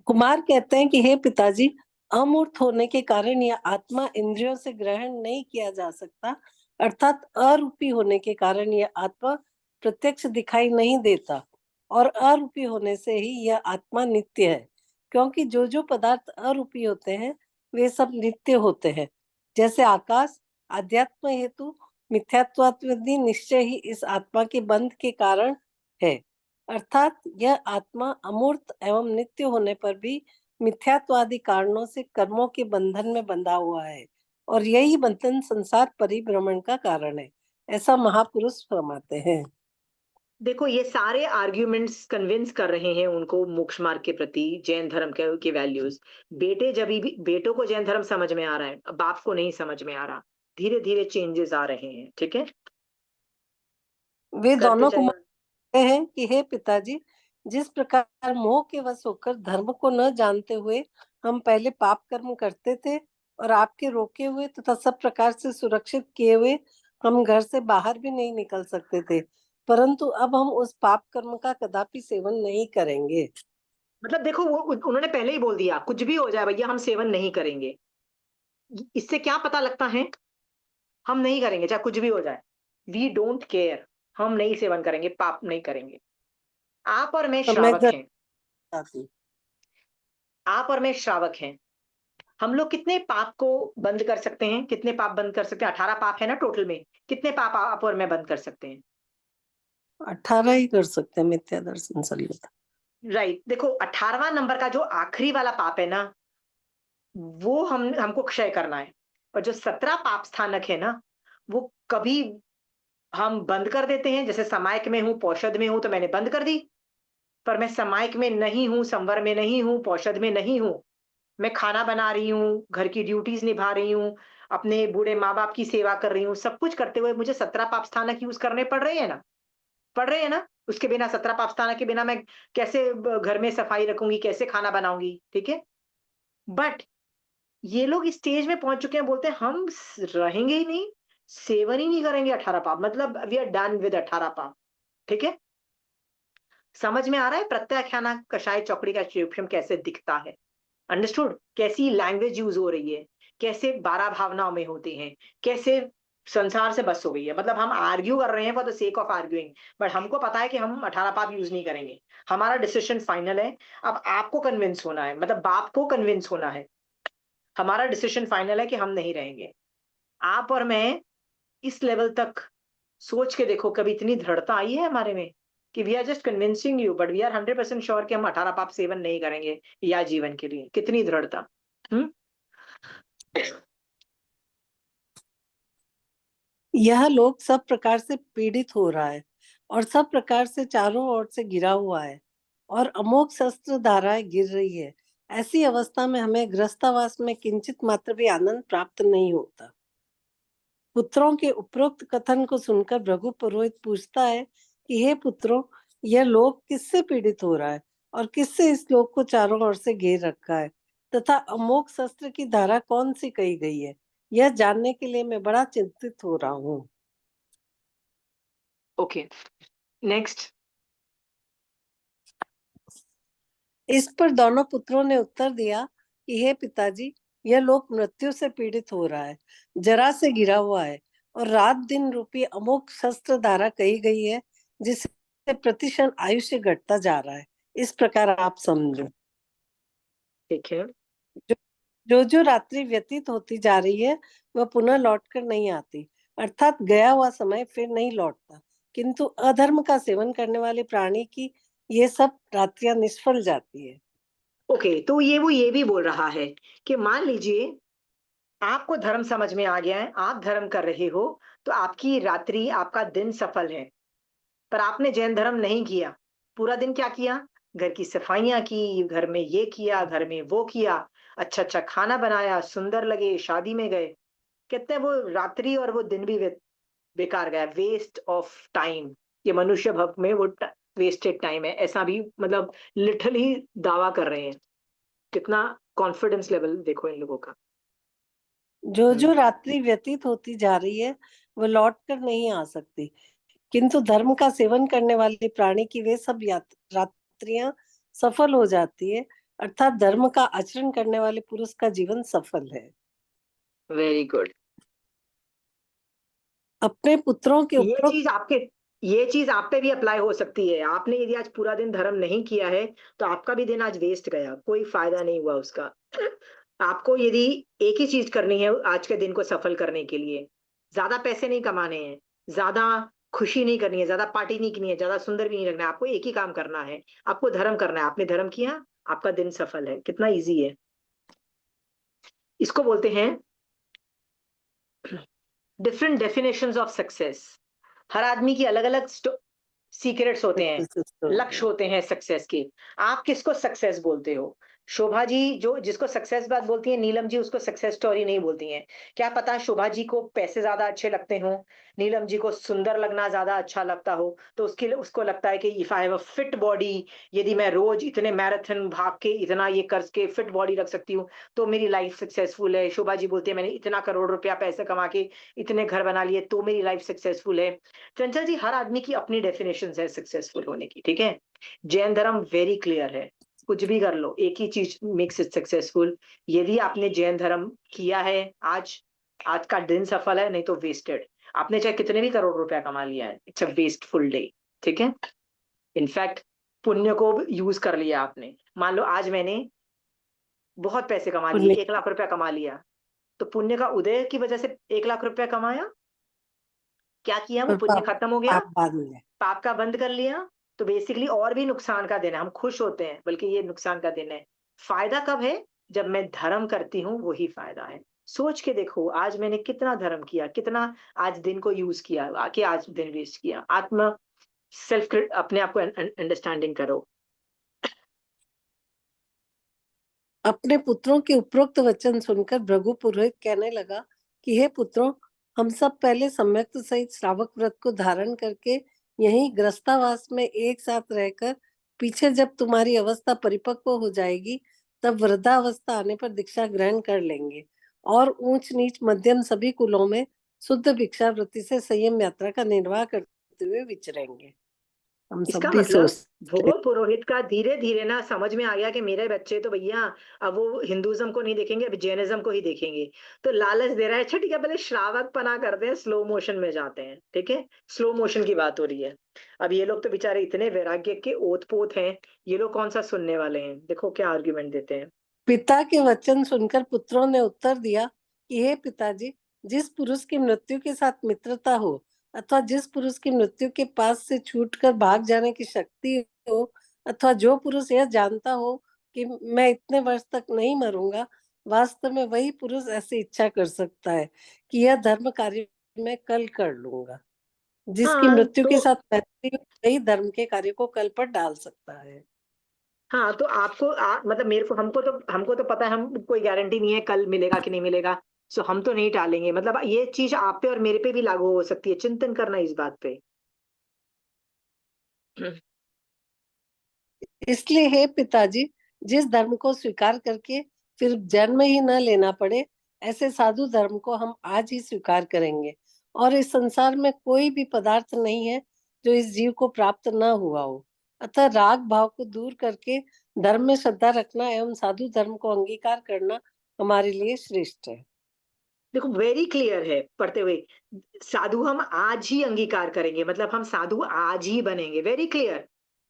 कुमार कहते हैं कि हे पिताजी, अमूर्त होने के कारण यह आत्मा इंद्रियों से ग्रहण नहीं किया जा सकता, अर्थात अरूपी होने के कारण यह आत्मा प्रत्यक्ष दिखाई नहीं देता, और अरूपी होने से ही यह आत्मा नित्य है, क्योंकि जो जो पदार्थ अरूपी होते हैं वे सब नित्य होते हैं। जैसे आकाश अध्यात्म हेतु मिथ्यात्वादी निश्चय ही इस आत्मा के बंध के कारण है, अर्थात यह आत्मा अमूर्त एवं नित्य होने पर भी मिथ्यात्वादी कारणों से कर्मों के बंधन में बंधा हुआ है, और यही बंधन संसार परिभ्रमण का कारण है, ऐसा महापुरुष फरमाते हैं। देखो, ये सारे आर्ग्यूमेंट्स कन्विंस कर रहे हैं उनको मोक्ष मार्ग के प्रति, जैन धर्म के वैल्यूज। बेटों को जैन धर्म समझ में आ रहा है, बाप को नहीं समझ में आ रहा। धीरे धीरे चेंजेस आ रहे हैं। ठीक है, वे करते दोनों चले। कुमार कहते हैं कि हे पिताजी, जिस प्रकार मोह के वश होकर धर्म को न जानते हुए हम पहले पाप कर्म करते थे, और आपके रोके हुए तथा सब प्रकार से सुरक्षित किए हुए हम घर से बाहर भी नहीं निकल सकते थे, परंतु अब हम उस पाप कर्म का कदापि सेवन नहीं करेंगे। मतलब देखो, उन्होंने पहले ही बोल दिया, कुछ भी हो जाए भैया, हम सेवन नहीं करेंगे। इससे क्या पता लगता है? हम नहीं करेंगे, चाहे कुछ भी हो जाए। वी डोंट केयर, हम नहीं सेवन करेंगे, पाप नहीं करेंगे। आप और मैं तो मैं श्रावक घर हैं। जाती। आप और मैं श्रावक हैं। हम लोग कितने पाप को बंद कर सकते हैं? कितने पाप बंद कर सकते हैं? 18 पाप है ना टोटल में। कितने पाप आप और मैं बंद कर सकते हैं? 18 ही कर सकते हैं, मिथ्या दर्शन संहिता। राइट। देखो, 18वां नंबर का जो आखिरी वाला पाप है ना, वो हमको क्षय करना है। और जो 17 पाप स्थानक है ना, वो कभी हम बंद कर देते हैं। जैसे समायक में हूँ, पौषध में हूँ, तो मैंने बंद कर दी। पर मैं समायक में नहीं हूँ, संवर में नहीं हूँ, पौषध में नहीं हूँ। मैं खाना बना रही हूँ, घर की ड्यूटीज निभा रही हूँ, अपने बूढ़े माँ बाप की सेवा कर रही हूँ, सब कुछ करते हुए मुझे 17 पाप स्थानक यूज करने पड़ रहे हैं ना? पड़ रहे हैं ना? उसके बिना, 17 पाप स्थानक के बिना मैं कैसे घर में सफाई रखूंगी, कैसे खाना बनाऊंगी? ठीक है, बट ये लोग इस स्टेज में पहुंच चुके हैं, बोलते हैं हम रहेंगे ही नहीं, सेवन ही नहीं करेंगे 18 पाप। मतलब वी आर डन विद 18 पाप। ठीक है, समझ में आ रहा है प्रत्याख्याना कषाय चौकड़ी का शिवक्षम कैसे दिखता है? अंडरस्टूड? कैसी लैंग्वेज यूज हो रही है, कैसे 12 भावनाओं में होते हैं, कैसे संसार से बस हो गई है। मतलब हम आर्ग्यू कर रहे हैं for the sake of arguing, but हमको पता है कि हम 18 पाप यूज नहीं करेंगे। हमारा डिसीजन फाइनल है। अब आपको कन्विंस होना है, मतलब बाप को कन्विंस होना है। हमारा डिसीजन फाइनल है कि हम नहीं रहेंगे। आप और मैं इस लेवल तक सोच के देखो, कभी इतनी दृढ़ता आई है हमारे में कि we are just convincing you, but we are 100% sure कि हम 18 पाप सेवन नहीं करेंगे या जीवन के लिए। कितनी दृढ़ता! हम्म। यह लोग सब प्रकार से पीड़ित हो रहा है, और सब प्रकार से चारों ओर से घिरा हुआ है, और अमोघ शस्त्र धाराएं गिर रही है। ऐसी अवस्था में हमें गृहस्थावास में किंचित मात्र भी आनंद प्राप्त नहीं होता। पुत्रों के उपरोक्त कथन को सुनकर भृगु पुरोहित पूछता है कि हे पुत्रों, यह लोक किससे पीड़ित हो रहा है, और किससे इस लोक को चारों ओर से घेर रखा है, तथा अमोघ शस्त्र की धारा कौन सी कही गई है? यह जानने के लिए मैं बड़ा चिंतित हो रहा हूँ। Okay, next. इस पर दोनों पुत्रों ने उत्तर दिया कि हे पिताजी, यह लोक मृत्यु से पीड़ित हो रहा है, जरा से गिरा हुआ है, और रात दिन रूपी अमोघ शस्त्र धारा कही गई है, जिससे प्रतिक्षण आयुष्य घटता जा रहा है। इस प्रकार आप समझो। ठीक है। जो रात्रि व्यतीत होती जा रही है वह पुनः लौटकर नहीं आती, अर्थात गया हुआ समय फिर नहीं लौटता, किंतु अधर्म का सेवन करने वाले प्राणी की ये सब रात्रियां निष्फल जाती है। ओके, तो वो ये भी बोल रहा है कि मान लीजिए आपको धर्म समझ में आ गया है, आप धर्म कर रहे हो, तो आपकी रात्रि, आपका दिन सफल है। पर आपने जैन धर्म नहीं किया। पूरा दिन क्या किया? घर की सफाइयां की, घर में ये किया, घर में वो किया, अच्छा अच्छा खाना बनाया, सुंदर लगे, शादी में गए। कहते हैं वो रात्रि और वो दिन भी बेकार गया, वेस्ट ऑफ टाइम। ये मनुष्य भव में वो वेस्टेड टाइम है, ऐसा भी मतलब लिटरली दावा कर रहे हैं। कितना कॉन्फिडेंस लेवल देखो इन लोगों का। जो रात्रि व्यतीत होती जा रही है वह लौट कर नहीं आ सकती, किंतु धर्म का सेवन करने वाले प्राणी की वे सब रात्रियां सफल हो जाती है, अर्थात धर्म का आचरण करने वाले पुरुष का जीवन सफल है। Very good. अपने पुत्रों के ये उपरोक्त चीज आपके ये चीज आप पे भी अप्लाई हो सकती है। आपने यदि आज पूरा दिन धर्म नहीं किया है, तो आपका भी दिन आज वेस्ट गया, कोई फायदा नहीं हुआ उसका। आपको यदि एक ही चीज करनी है आज के दिन को सफल करने के लिए, ज्यादा पैसे नहीं कमाने हैं, ज्यादा खुशी नहीं करनी है, ज्यादा पार्टी नहीं करनी है, ज्यादा सुंदर भी नहीं लगना है, आपको एक ही काम करना है, आपको धर्म करना है। आपने धर्म किया, आपका दिन सफल है। कितना इजी है। इसको बोलते हैं डिफरेंट डेफिनेशंस ऑफ सक्सेस। हर आदमी की अलग अलग सीक्रेट्स होते हैं, लक्ष्य होते हैं सक्सेस के। आप किसको सक्सेस बोलते हो? शोभा जी जो जिसको सक्सेस बात बोलती है, नीलम जी उसको सक्सेस स्टोरी नहीं बोलती हैं। क्या पता शोभा जी को पैसे ज्यादा अच्छे लगते हो, नीलम जी को सुंदर लगना ज्यादा अच्छा लगता हो, तो उसके लिए उसको लगता है कि if I have a fit body, यदि मैं रोज इतने मैराथन भाग के इतना ये करके फिट बॉडी रख सकती हूँ, तो मेरी लाइफ सक्सेसफुल है। शोभा जी बोलती है मैंने इतना करोड़ रुपया पैसे कमा के इतने घर बना लिए, तो मेरी लाइफ सक्सेसफुल है। चंचल जी, हर आदमी की अपनी डेफिनेशन है सक्सेसफुल होने की, ठीक है। जैन धर्म वेरी क्लियर है, कुछ भी कर लो, एक ही चीज मेक्स इट सक्सेसफुल। यदि आपने जैन धर्म किया है, आज आज का दिन सफल है, नहीं तो वेस्टेड। आपने चाहे कितने भी करोड़ रुपया कमा लिया है, इट्स अ वेस्टफुल डे, ठीक है। इनफैक्ट पुण्य को यूज कर लिया आपने। मान लो आज मैंने बहुत पैसे कमा लिए, 1 लाख रुपया कमा लिया, तो पुण्य का उदय की वजह से 1 लाख रुपया कमाया। क्या किया? वो और पुण्य खत्म हो गया, पाप बाद में। पाप का बंद कर लिया। तो बेसिकली और भी नुकसान का दिन है। हम खुश होते हैं, बल्कि ये नुकसान का दिन है। फायदा कब है? जब मैं धर्म करती हूँ, वही फायदा है। सोच के देखो आज मैंने कितना धर्म किया, कितना आज दिन को यूज किया, आके आज दिन वेस्ट किया। आत्मा सेल्फ अपने आप को अंडरस्टैंडिंग करो। अपने पुत्रों के उपरोक्त वचन सुनकर भृगु पुरोहित कहने लगा कि हे पुत्रों, हम सब पहले सम्यक्त सहित श्रावक व्रत को धारण करके यहीं गृहस्थावास में एक साथ रहकर, पीछे जब तुम्हारी अवस्था परिपक्व हो जाएगी, तब वृद्धावस्था आने पर दीक्षा ग्रहण कर लेंगे, और ऊंच नीच मध्यम सभी कुलों में शुद्ध भिक्षावृत्ति से संयम यात्रा का निर्वाह करते हुए विचरेंगे। हम सब इसका भी मतलब सोचते वो पुरोहित का धीरे धीरे ना समझ में आ गया कि मेरे बच्चे तो भैया अब वो हिंदुइज्म को नहीं देखेंगे, अब जैनिज्म को ही देखेंगे। तो लालच दे रहा है, अच्छा ठीक है पहले श्रावक पना करते हैं, स्लो मोशन में जाते हैं, ठीक है। स्लो मोशन की बात हो रही है। अब ये लोग तो बेचारे इतने वैराग्य के ओत पोत हैं, ये लोग कौन सा सुनने वाले हैं? देखो क्या आर्ग्यूमेंट देते हैं। पिता के वचन सुनकर पुत्रों ने उत्तर दिया कि हे पिताजी, जिस पुरुष की मृत्यु के साथ मित्रता हो, अथवा जिस पुरुष की मृत्यु के पास से छूटकर भाग जाने की शक्ति हो, अथवा जो पुरुष यह जानता हो कि मैं इतने वर्ष तक नहीं मरूंगा, वास्तव में वही पुरुष ऐसी इच्छा कर सकता है कि यह धर्म कार्य मैं कल कर लूंगा। जिसकी हाँ मृत्यु के तो साथ मैत्री हो, वही धर्म के कार्य को कल पर डाल सकता है। हाँ तो आपको मतलब मेरे को हमको तो पता है, हम कोई गारंटी नहीं है कल मिलेगा कि नहीं मिलेगा। सो हम तो नहीं टालेंगे। मतलब ये चीज आप पे और मेरे पे भी लागू हो सकती है, चिंतन करना इस बात पे। इसलिए हे पिताजी, जिस धर्म को स्वीकार करके फिर जन्म ही न लेना पड़े, ऐसे साधु धर्म को हम आज ही स्वीकार करेंगे। और इस संसार में कोई भी पदार्थ नहीं है जो इस जीव को प्राप्त न हुआ हो। अतः राग भाव को दूर करके धर्म में श्रद्धा रखना एवं साधु धर्म को अंगीकार करना हमारे लिए श्रेष्ठ है। देखो वेरी क्लियर है पढ़ते हुए, साधु हम आज ही अंगीकार करेंगे, मतलब हम साधु आज ही बनेंगे, वेरी क्लियर।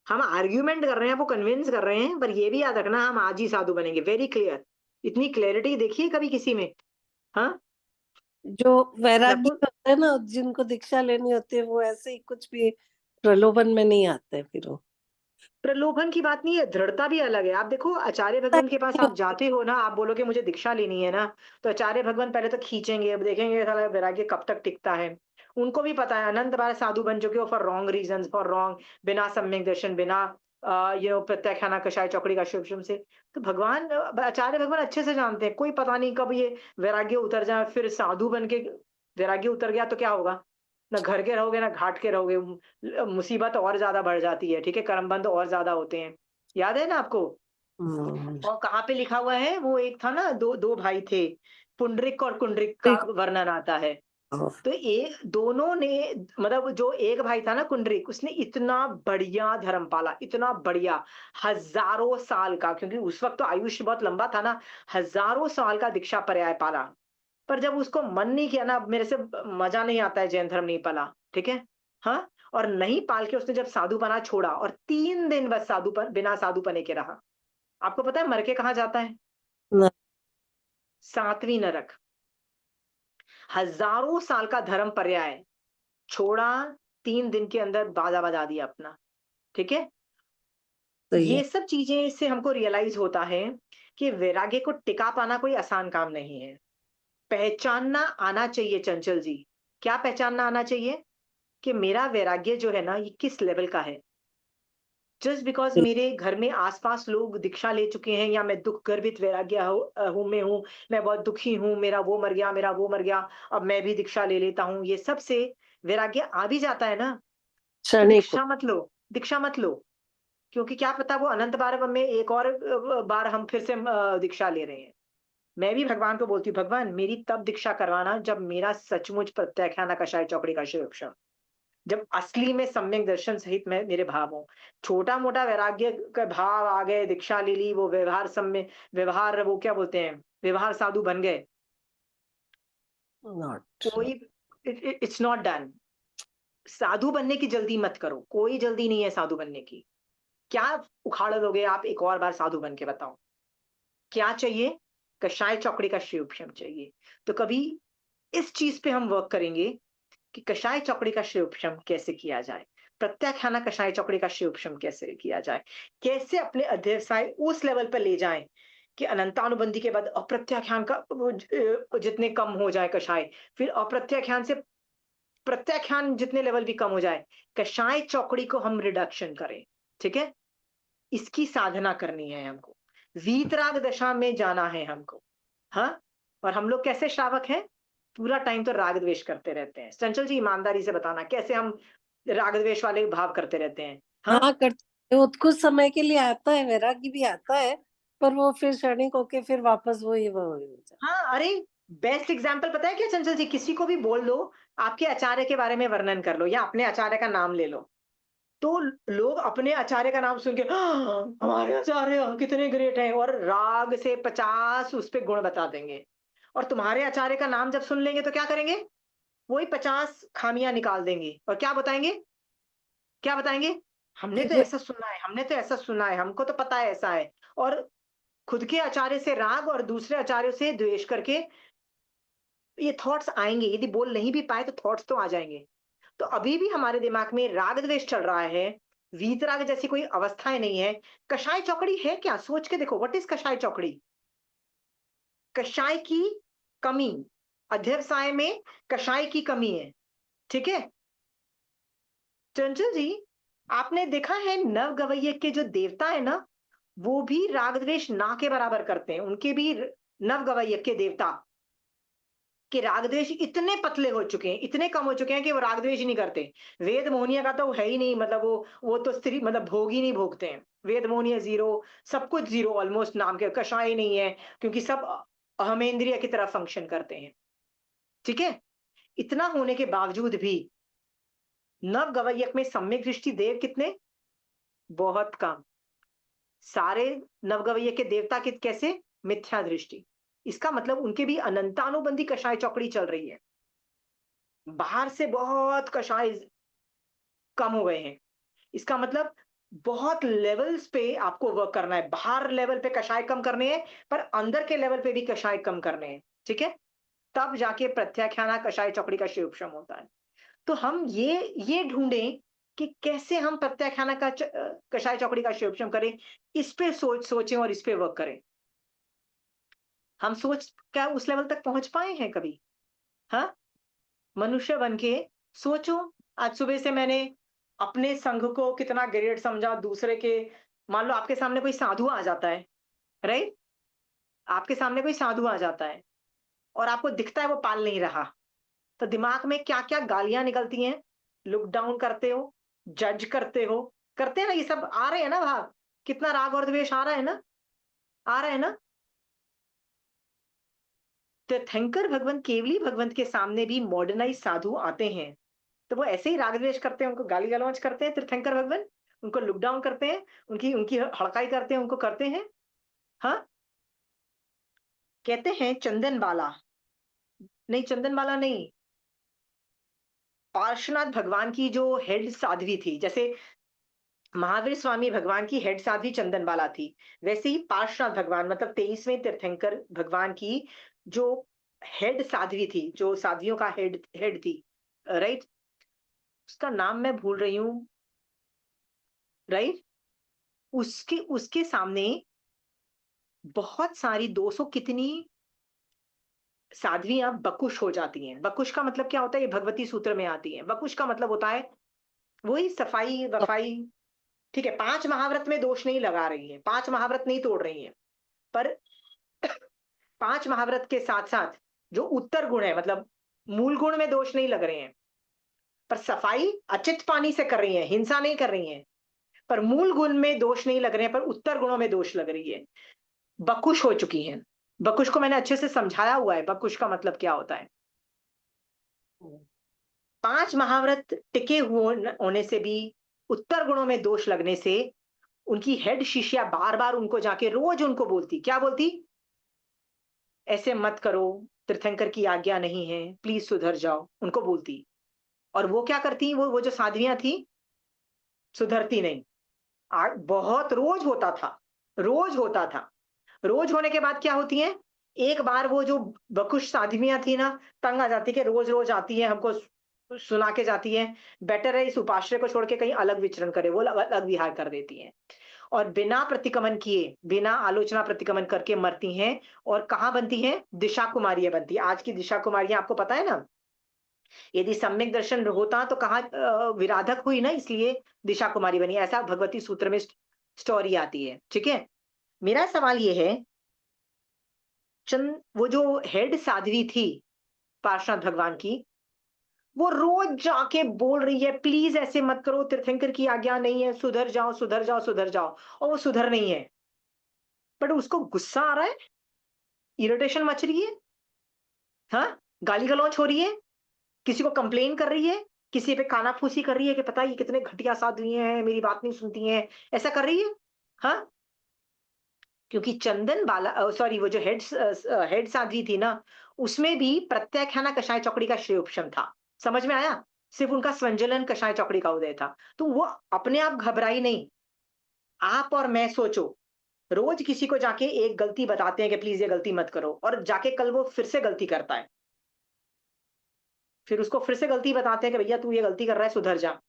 हम आर्ग्यूमेंट कर रहे हैं, आपको कन्विंस कर रहे हैं, पर ये भी याद रखना हम आज ही साधु बनेंगे, वेरी क्लियर। इतनी क्लैरिटी देखिए कभी किसी में? हाँ, जो मैं वैरागी आपको होते हैं ना, जिनको दीक्षा लेनी होती है, वो ऐसे ही कुछ भी प्रलोभन में नहीं आते फिर वो। प्रलोभन की बात नहीं है, दृढ़ता भी अलग है। आप देखो आचार्य भगवान के पास आप जाते हो ना, आप बोलोगे मुझे दीक्षा लेनी है ना, तो आचार्य भगवान पहले तो खींचेंगे, अब देखेंगे साला वैराग्य कब तक टिकता है। उनको भी पता है अनंत बार साधु बन चुके हो for wrong reasons, for wrong, बिना सम्यक दर्शन, बिना प्रत्याख्याना कषाय चौकड़ी का शिवशम से। तो भगवान आचार्य भगवान अच्छे से जानते हैं, कोई पता नहीं कब ये वैराग्य उतर जाए, फिर साधु बन के वैराग्य उतर गया तो क्या होगा? ना घर के रहोगे ना घाट के रहोगे, मुसीबत और ज्यादा बढ़ जाती है, ठीक है, कर्मबंध और ज्यादा होते हैं। याद है ना आपको? हम्म, और कहाँ पे लिखा हुआ है, वो एक था ना, दो दो भाई थे, पुंडरिक और कुंडरिक का ठीक। वर्णन आता है। तो ये दोनों ने, मतलब जो एक भाई था ना कुंडरिक, उसने इतना बढ़िया धर्म पाला, इतना बढ़िया, हजारों साल का, क्योंकि उस वक्त तो आयुष्य बहुत लंबा था ना, हजारों साल का दीक्षा पर्याय पाला। पर जब उसको मन नहीं किया ना, अब मेरे से मजा नहीं आता है, जैन धर्म नहीं पाला, ठीक है, हाँ, और नहीं पाल के उसने जब साधुपना छोड़ा और 3 दिन बस साधुपन, बिना साधुपने के रहा, आपको पता है मर के कहाँ जाता है? न- 7वीं नरक। हजारों साल का धर्म पर्याय छोड़ा, 3 दिन के अंदर बाजा बजा दिया अपना, ठीक है। सही है। ये सब चीजें से हमको रियलाइज होता है कि वैराग्य को टिका पाना कोई आसान काम नहीं है। पहचानना आना चाहिए चंचल जी। क्या पहचानना आना चाहिए? कि मेरा वैराग्य जो है ना, ये किस लेवल का है। जस्ट बिकॉज सही। मेरे घर में आसपास लोग दीक्षा ले चुके हैं, या मैं दुख गर्भित वैराग्य हूँ, मैं हूँ, मैं बहुत दुखी हूँ, मेरा वो मर गया, मेरा वो मर गया, अब मैं भी दीक्षा ले लेता हूँ, ये सब से वैराग्य आ भी जाता है ना, तो क्षणिक हो। दीक्षा मत लो, दीक्षा मत लो। क्योंकि क्या पता वो अनंत बार में एक और बार हम फिर से दीक्षा ले रहे हैं। मैं भी भगवान को बोलती हूँ, भगवान मेरी तब दीक्षा करवाना जब मेरा सचमुच प्रत्याख्यान कषाय चौकड़ी का शिव, जब असली में सम्यक दर्शन सहित मैं मेरे भाव हूँ। छोटा मोटा वैराग्य का भाव आ गए, दीक्षा ले ली, वो व्यवहार सम्य, व्यवहार वो क्या बोलते हैं, व्यवहार साधु बन गए, नॉट। कोई, इट्स नॉट डन। साधु बनने की जल्दी मत करो, कोई जल्दी नहीं है साधु बनने की। क्या उखाड़ लोगे आप एक और बार साधु बन के, बताओ क्या चाहिए? कषाय चौकड़ी का शिव चाहिए। तो कभी इस चीज पे हम वर्क करेंगे कि कषाय चौकड़ी का शिवोपशम कैसे किया जाए, प्रत्याख्याना कषाय चौकड़ी का शिवोपशम कैसे किया जाए, कैसे अपने अध्यवसाय उस लेवल पर ले जाएं कि अनंतानुबंधी के बाद अप्रत्याख्यान का जितने कम हो जाए कषाय, फिर अप्रत्याख्यान से प्रत्याख्यान जितने लेवल भी कम हो जाए, कषाय चौकड़ी को हम रिडक्शन करें, ठीक है। इसकी साधना करनी है हमको, वीतराग दशा में जाना है हमको, हाँ। और हम लोग कैसे श्रावक हैं? पूरा टाइम तो राग द्वेष करते रहते हैं। चंचल जी ईमानदारी से बताना कैसे हम राग द्वेष वाले भाव करते रहते हैं, हाँ। हाँ, करते वो कुछ समय के लिए आता है, वैराग्य भी आता है, पर वो फिर क्षणिक होके फिर वापस वही वो हो जाता हाँ, अरे बेस्ट एग्जाम्पल पता है क्या चंचल जी? किसी को भी बोल दो, आपके आचार्य के बारे में वर्णन कर लो या अपने आचार्य का नाम ले लो, तो लोग अपने आचार्य का नाम सुन के "हाँ, हमारे आचार्य कितने ग्रेट हैं", और राग से 50 उस पे गुण बता देंगे। और तुम्हारे आचार्य का नाम जब सुन लेंगे तो क्या करेंगे? वही 50 खामियां निकाल देंगे और क्या बताएंगे? क्या बताएंगे? हमने तो है। ऐसा सुना है, हमने तो ऐसा सुना है, हमको तो पता है ऐसा है। और खुद के आचार्य से राग और दूसरे आचार्यों से द्वेष करके ये थॉट्स आएंगे, यदि बोल नहीं भी पाए तो थॉट्स तो आ जाएंगे। तो अभी भी हमारे दिमाग में राग द्वेष चल रहा है, वीतराग जैसी कोई अवस्थाएं नहीं है। कषाय चौकड़ी है क्या? सोच के देखो, व्हाट इज कषाय चौकड़ी? कषाय की कमी, अध्यवसाय में कषाय की कमी है, ठीक है। चंचल जी, आपने देखा है नव गवैये के जो देवता है ना, वो भी राग द्वेष ना के बराबर करते हैं। उनके भी नव गवैये के देवता कि राग द्वेष इतने पतले हो चुके हैं, इतने कम हो चुके हैं कि वो राग द्वेष ही नहीं करते। वेद मोहनिया का तो है ही नहीं, मतलब वो तो स्त्री, मतलब भोग ही नहीं भोगते हैं। वेद मोहनिया जीरो, सब कुछ जीरो ऑलमोस्ट, नाम के कषाय ही नहीं है, क्योंकि सब अहमेंद्रिय की तरह फंक्शन करते हैं, ठीक है। इतना होने के बावजूद भी नव गवैयक में सम्यक दृष्टि देव कितने? बहुत कम। सारे नवगवैये के देवता के कैसे? मिथ्या दृष्टि। इसका मतलब उनके भी अनंतानुबंधी कषाय चौकड़ी चल रही है। बाहर से बहुत कषाय कम हो गए हैं। इसका मतलब बहुत लेवल्स पे आपको वर्क करना है। बाहर लेवल पे कषाय कम करने हैं, पर अंदर के लेवल पे भी कषाय कम करने हैं। ठीक है? तब जाके प्रत्याख्याना कषाय चौकड़ी का शिवोपशम होता है। तो हम ये ढूंढें कि कैसे हम प्रत्याख्याना का कषाय चौकड़ी का शिवोपशम करें। इस पे सोचें और इस पे वर्क करें। हम सोच क्या उस लेवल तक पहुंच पाए हैं कभी? हाँ, मनुष्य बन के सोचो। आज सुबह से मैंने अपने संघ को कितना ग्रेट समझा, दूसरे के, मान लो आपके सामने कोई साधु आ जाता है, राइट? आपके सामने कोई साधु आ जाता है और आपको दिखता है वो पाल नहीं रहा, तो दिमाग में क्या क्या गालियां निकलती हैं। लुक डाउन करते हो, जज करते हैं ना, ये सब आ रहे हैं ना भाव। कितना राग और द्वेष आ रहा है ना, आ रहा है ना। तीर्थंकर भगवंत, केवली भगवंत के सामने भी मॉडर्नाइज साधु आते हैं, तो वो ऐसे ही राग द्वेष करते हैं, उनको गाली गलौज करते हैं तीर्थंकर भगवान, उनको लुक डाउन करते हैं, उनकी उनकी हड़काई करते हैं, उनको करते हैं। हाँ, कहते हैं चंदन बाला, नहीं चंदन बाला नहीं, पार्श्वनाथ भगवान की जो हेड साध्वी थी, जैसे महावीर स्वामी भगवान की हेड साध्वी चंदन बाला थी, वैसे ही पार्श्वनाथ भगवान मतलब 23वें तीर्थंकर भगवान की जो हेड साध्वी थी, जो साध्वियों का हेड हेड थी, राइट, उसका नाम मैं भूल रही हूँ, राइट, उसके उसके सामने बहुत सारी 200 कितनी साध्वियां बकुश हो जाती हैं। बकुश का मतलब क्या होता है? ये भगवती सूत्र में आती है। बकुश का मतलब होता है वही सफाई वफाई। ठीक है, 5 महाव्रत में दोष नहीं लगा रही है, 5 महाव्रत नहीं तोड़ रही है, पर 5 महाव्रत के साथ साथ जो उत्तर गुण है, मतलब मूल गुण में दोष नहीं लग रहे हैं, पर सफाई अचित पानी से कर रही है, हिंसा नहीं कर रही है, पर मूल गुण में दोष नहीं लग रहे हैं, पर उत्तर गुणों में दोष लग रही है, बकुश हो चुकी हैं। बकुश को मैंने अच्छे से समझाया हुआ है, बकुश का मतलब क्या होता है। 5 महाव्रत टिके होने से भी उत्तर गुणों में दोष लगने से उनकी हेड शिष्या बार बार उनको जाके रोज उनको बोलती, क्या बोलती? ऐसे मत करो, तीर्थंकर की आज्ञा नहीं है, प्लीज सुधर जाओ, उनको बोलती। और वो क्या करती, वो जो साध्वियां थी, सुधरती नहीं। बहुत रोज होता था, रोज होता था। रोज होने के बाद क्या होती है, एक बार वो जो बकुश साध्वियां थी ना, तंग आ जाती कि रोज रोज आती है, हमको सुना के जाती है, बेटर है इस उपाश्रय को छोड़ के कहीं अलग विचरण करे, वो अलग अलग विहार कर देती हैं, और बिना प्रतिक्रमण किए, बिना आलोचना प्रतिक्रमण करके मरती हैं। और कहाँ बनती हैं? दिशा कुमारियां बनती है। आज की दिशा कुमारियां आपको पता है ना, यदि सम्यक दर्शन होता तो कहाँ विराधक हुई ना, इसलिए दिशा कुमारी बनी, ऐसा भगवती सूत्र में स्टोरी आती है। ठीक है, मेरा सवाल ये है, चंद वो जो हेड साध्वी थी पार्श्वनाथ भगवान की, वो रोज जाके बोल रही है प्लीज ऐसे मत करो, तीर्थंकर की आज्ञा नहीं है, सुधर जाओ सुधर जाओ सुधर जाओ, और वो सुधर नहीं है। बट उसको गुस्सा आ रहा है, इरिटेशन मच रही है, हाँ, गाली गलौज हो रही है, किसी को कंप्लेन कर रही है, किसी पे कानाफूसी कर रही है कि पता है ये कितने घटिया साध्वी हैं, मेरी बात नहीं सुनती हैं, ऐसा कर रही है। हाँ, क्योंकि चंदन बाला, सॉरी, वो जो हेड साध्वी थी ना, उसमें भी प्रत्याख्याना कषाय चौकड़ी का श्रेयोपशम था। समझ में आया? सिर्फ उनका स्वंजलन कषाय चौकड़ी का उदय था। तो वो अपने आप घबराई नहीं। आप और मैं सोचो, रोज किसी को जाके एक गलती बताते हैं कि प्लीज ये गलती मत करो, और जाके कल वो फिर से गलती करता है, फिर उसको फिर से गलती बताते हैं कि भैया तू ये गलती कर रहा है, सुधर जा,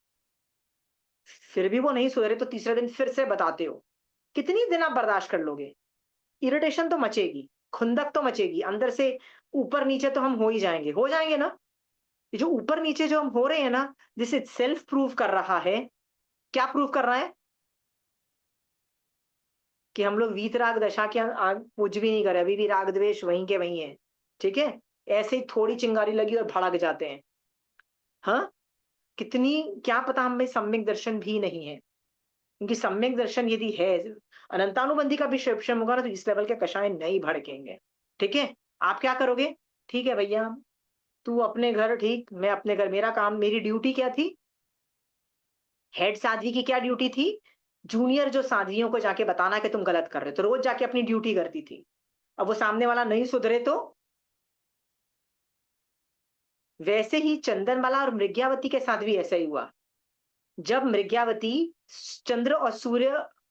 फिर भी वो नहीं सुधरे तो तीसरे दिन फिर से बताते हो। कितनी दिन आप बर्दाश्त कर लोगे? इरिटेशन तो मचेगी, खुंदक तो मचेगी अंदर से, ऊपर नीचे तो हम हो जाएंगे ना। ये जो ऊपर नीचे जो हम हो रहे हैं ना, दिस इज सेल्फ प्रूव कर रहा है। क्या प्रूव कर रहा है? कि हम लोग वीतराग दशा के कुछ भी नहीं करे, अभी भी राग द्वेष वहीं के वहीं है। ठीक है, ऐसे ही थोड़ी चिंगारी लगी और भड़क जाते हैं। हाँ, कितनी, क्या पता हमें सम्यक दर्शन भी नहीं है, क्योंकि सम्यक दर्शन यदि है, अनंतानुबंधी का भी शिवशम होगा ना, तो इस लेवल के कषाय नहीं भड़केंगे। ठीक है, आप क्या करोगे? ठीक है भैया, तू अपने घर, ठीक, मैं अपने घर, मेरा काम, मेरी ड्यूटी क्या थी? हेड साध्वी की क्या ड्यूटी थी? जूनियर जो साध्वियों को जाके बताना कि तुम गलत कर रहे हो, तो रोज जाके अपनी ड्यूटी करती थी। अब वो सामने वाला नहीं सुधरे तो वैसे ही चंदनमाला और मृग्यावती के साथ भी ऐसा ही हुआ। जब मृग्यावती चंद्र और सूर्य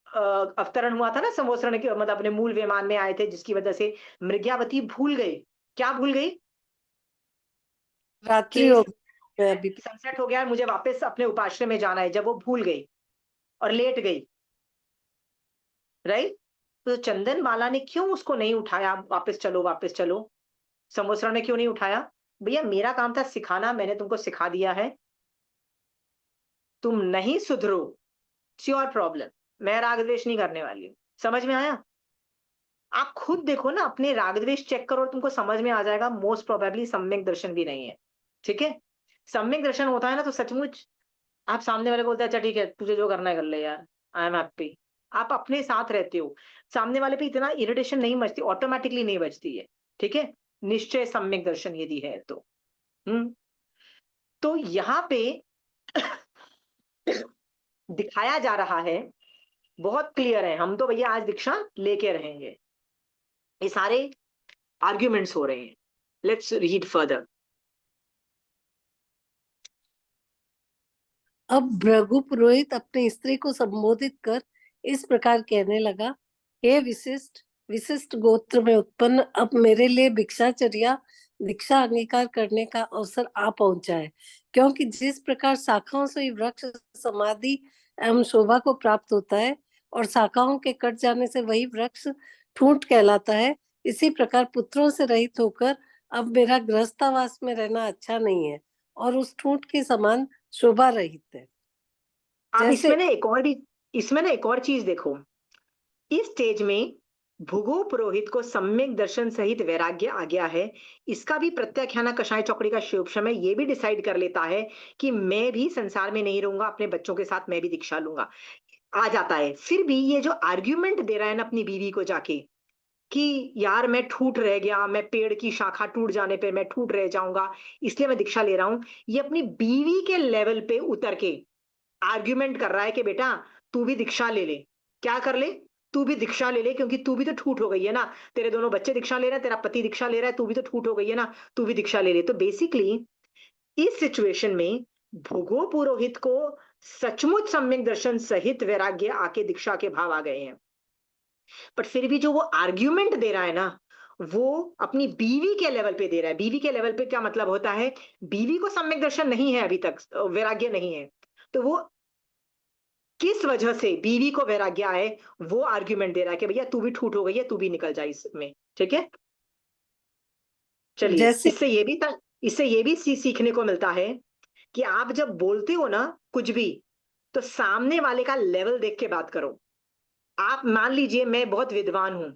अवतरण हुआ था ना, संवत्सरण के मतलब अपने मूल विमान में आए थे, जिसकी वजह से मृग्यावती भूल गई। क्या भूल गई? रात्रि कि हो गई, मैं अभी सनसेट हो गया है, मुझे वापस अपने उपाश्रय में जाना है। जब वो भूल गई और लेट गई, राइट? तो चंदनमाला ने क्यों उसको नहीं उठाया, वापस चलो वापस चलो? संवत्सरण ने क्यों नहीं उठाया? भैया मेरा काम था सिखाना, मैंने तुमको सिखा दिया है, तुम नहीं सुधरो, इट्स योर प्रॉब्लम, मैं राग द्वेष नहीं करने वाली हूँ। समझ में आया? आप खुद देखो ना, अपने राग द्वेष चेक करो और तुमको समझ में आ जाएगा, मोस्ट प्रोबेबली सम्यक दर्शन भी नहीं है। ठीक है? सम्यक दर्शन होता है ना तो सचमुच आप सामने वाले को बोलते हैं, अच्छा ठीक है तुझे जो करना है कर ले यार, आई एम हैप्पी। आप अपने साथ रहते हो, सामने वाले पे इतना इरिटेशन नहीं बचती, ऑटोमेटिकली नहीं बचती है। ठीक है? निश्चय सम्यक दर्शन यदि है तो। हम्म तो यहाँ पे दिखाया जा रहा है, बहुत क्लियर है, हम तो भैया आज दीक्षा लेके रहेंगे। ये सारे आर्ग्यूमेंट्स हो रहे हैं। Let's read further. अब भृगु पुरोहित अपनी स्त्री को संबोधित कर इस प्रकार कहने लगा, हे विशिष्ट विशिष्ट गोत्र में उत्पन्न, अब मेरे लिए भिक्षाचर्या दीक्षा अंगीकार करने का अवसर आ पहुंचा है। क्योंकि जिस प्रकार शाखाओं से वृक्ष समाधि एवं शोभा को प्राप्त होता है और शाखाओं के कट जाने से वही वृक्ष ठूंठ कहलाता है, इसी प्रकार पुत्रों से रहित होकर अब मेरा गृहस्थावास में रहना अच्छा नहीं है और उस ठूंठ के समान शोभा रहित है। अब जैसे इसमें ना एक और चीज देखो। इस स्टेज में भृगु पुरोहित को सम्यक दर्शन सहित वैराग्य आ गया है। इसका भी प्रत्याख्याना कषाय चौकड़ी का शिवक्षम है, ये भी डिसाइड कर लेता है कि मैं भी संसार में नहीं रहूंगा, अपने बच्चों के साथ मैं भी दीक्षा लूंगा, आ जाता है। फिर भी ये जो आर्ग्यूमेंट दे रहा है ना अपनी बीवी को जाके, कि यार मैं ठूट रह गया, मैं पेड़ की शाखा टूट जाने पे मैं ठूट रह जाऊंगा, इसलिए मैं दीक्षा ले रहा हूं, ये अपनी बीवी के लेवल पे उतर के आर्ग्यूमेंट कर रहा है कि बेटा तू भी दीक्षा ले ले। क्या कर ले? तू भी दीक्षा ले ले, क्योंकि तू भी तो ठूट हो गई है ना, तेरे दोनों बच्चे दीक्षा ले रहे हैं, तेरा पति दीक्षा ले रहा है, तू भी तो ठूट हो गई है ना, तू भी दीक्षा ले ले। तो बेसिकली इस सिचुएशन में भृगु पुरोहित को सचमुच सम्यक दर्शन सहित वैराग्य आके दीक्षा के भाव आ गए हैं। बट फिर भी जो वो आर्ग्यूमेंट दे रहा है ना, वो अपनी बीवी के लेवल पे दे रहा है। बीवी के लेवल पे क्या मतलब होता है? बीवी को सम्यक दर्शन नहीं है अभी तक, वैराग्य नहीं है, तो वो किस वजह से बीवी को वैराग्य आए, वो आर्ग्यूमेंट दे रहा है कि भैया तू भी ठूट हो गई है, तू भी निकल जाए इसमें। ठीक है? चलिए, जैसे इससे ये भी सीखने को मिलता है कि आप जब बोलते हो ना कुछ भी, तो सामने वाले का लेवल देख के बात करो। आप मान लीजिए मैं बहुत विद्वान हूं,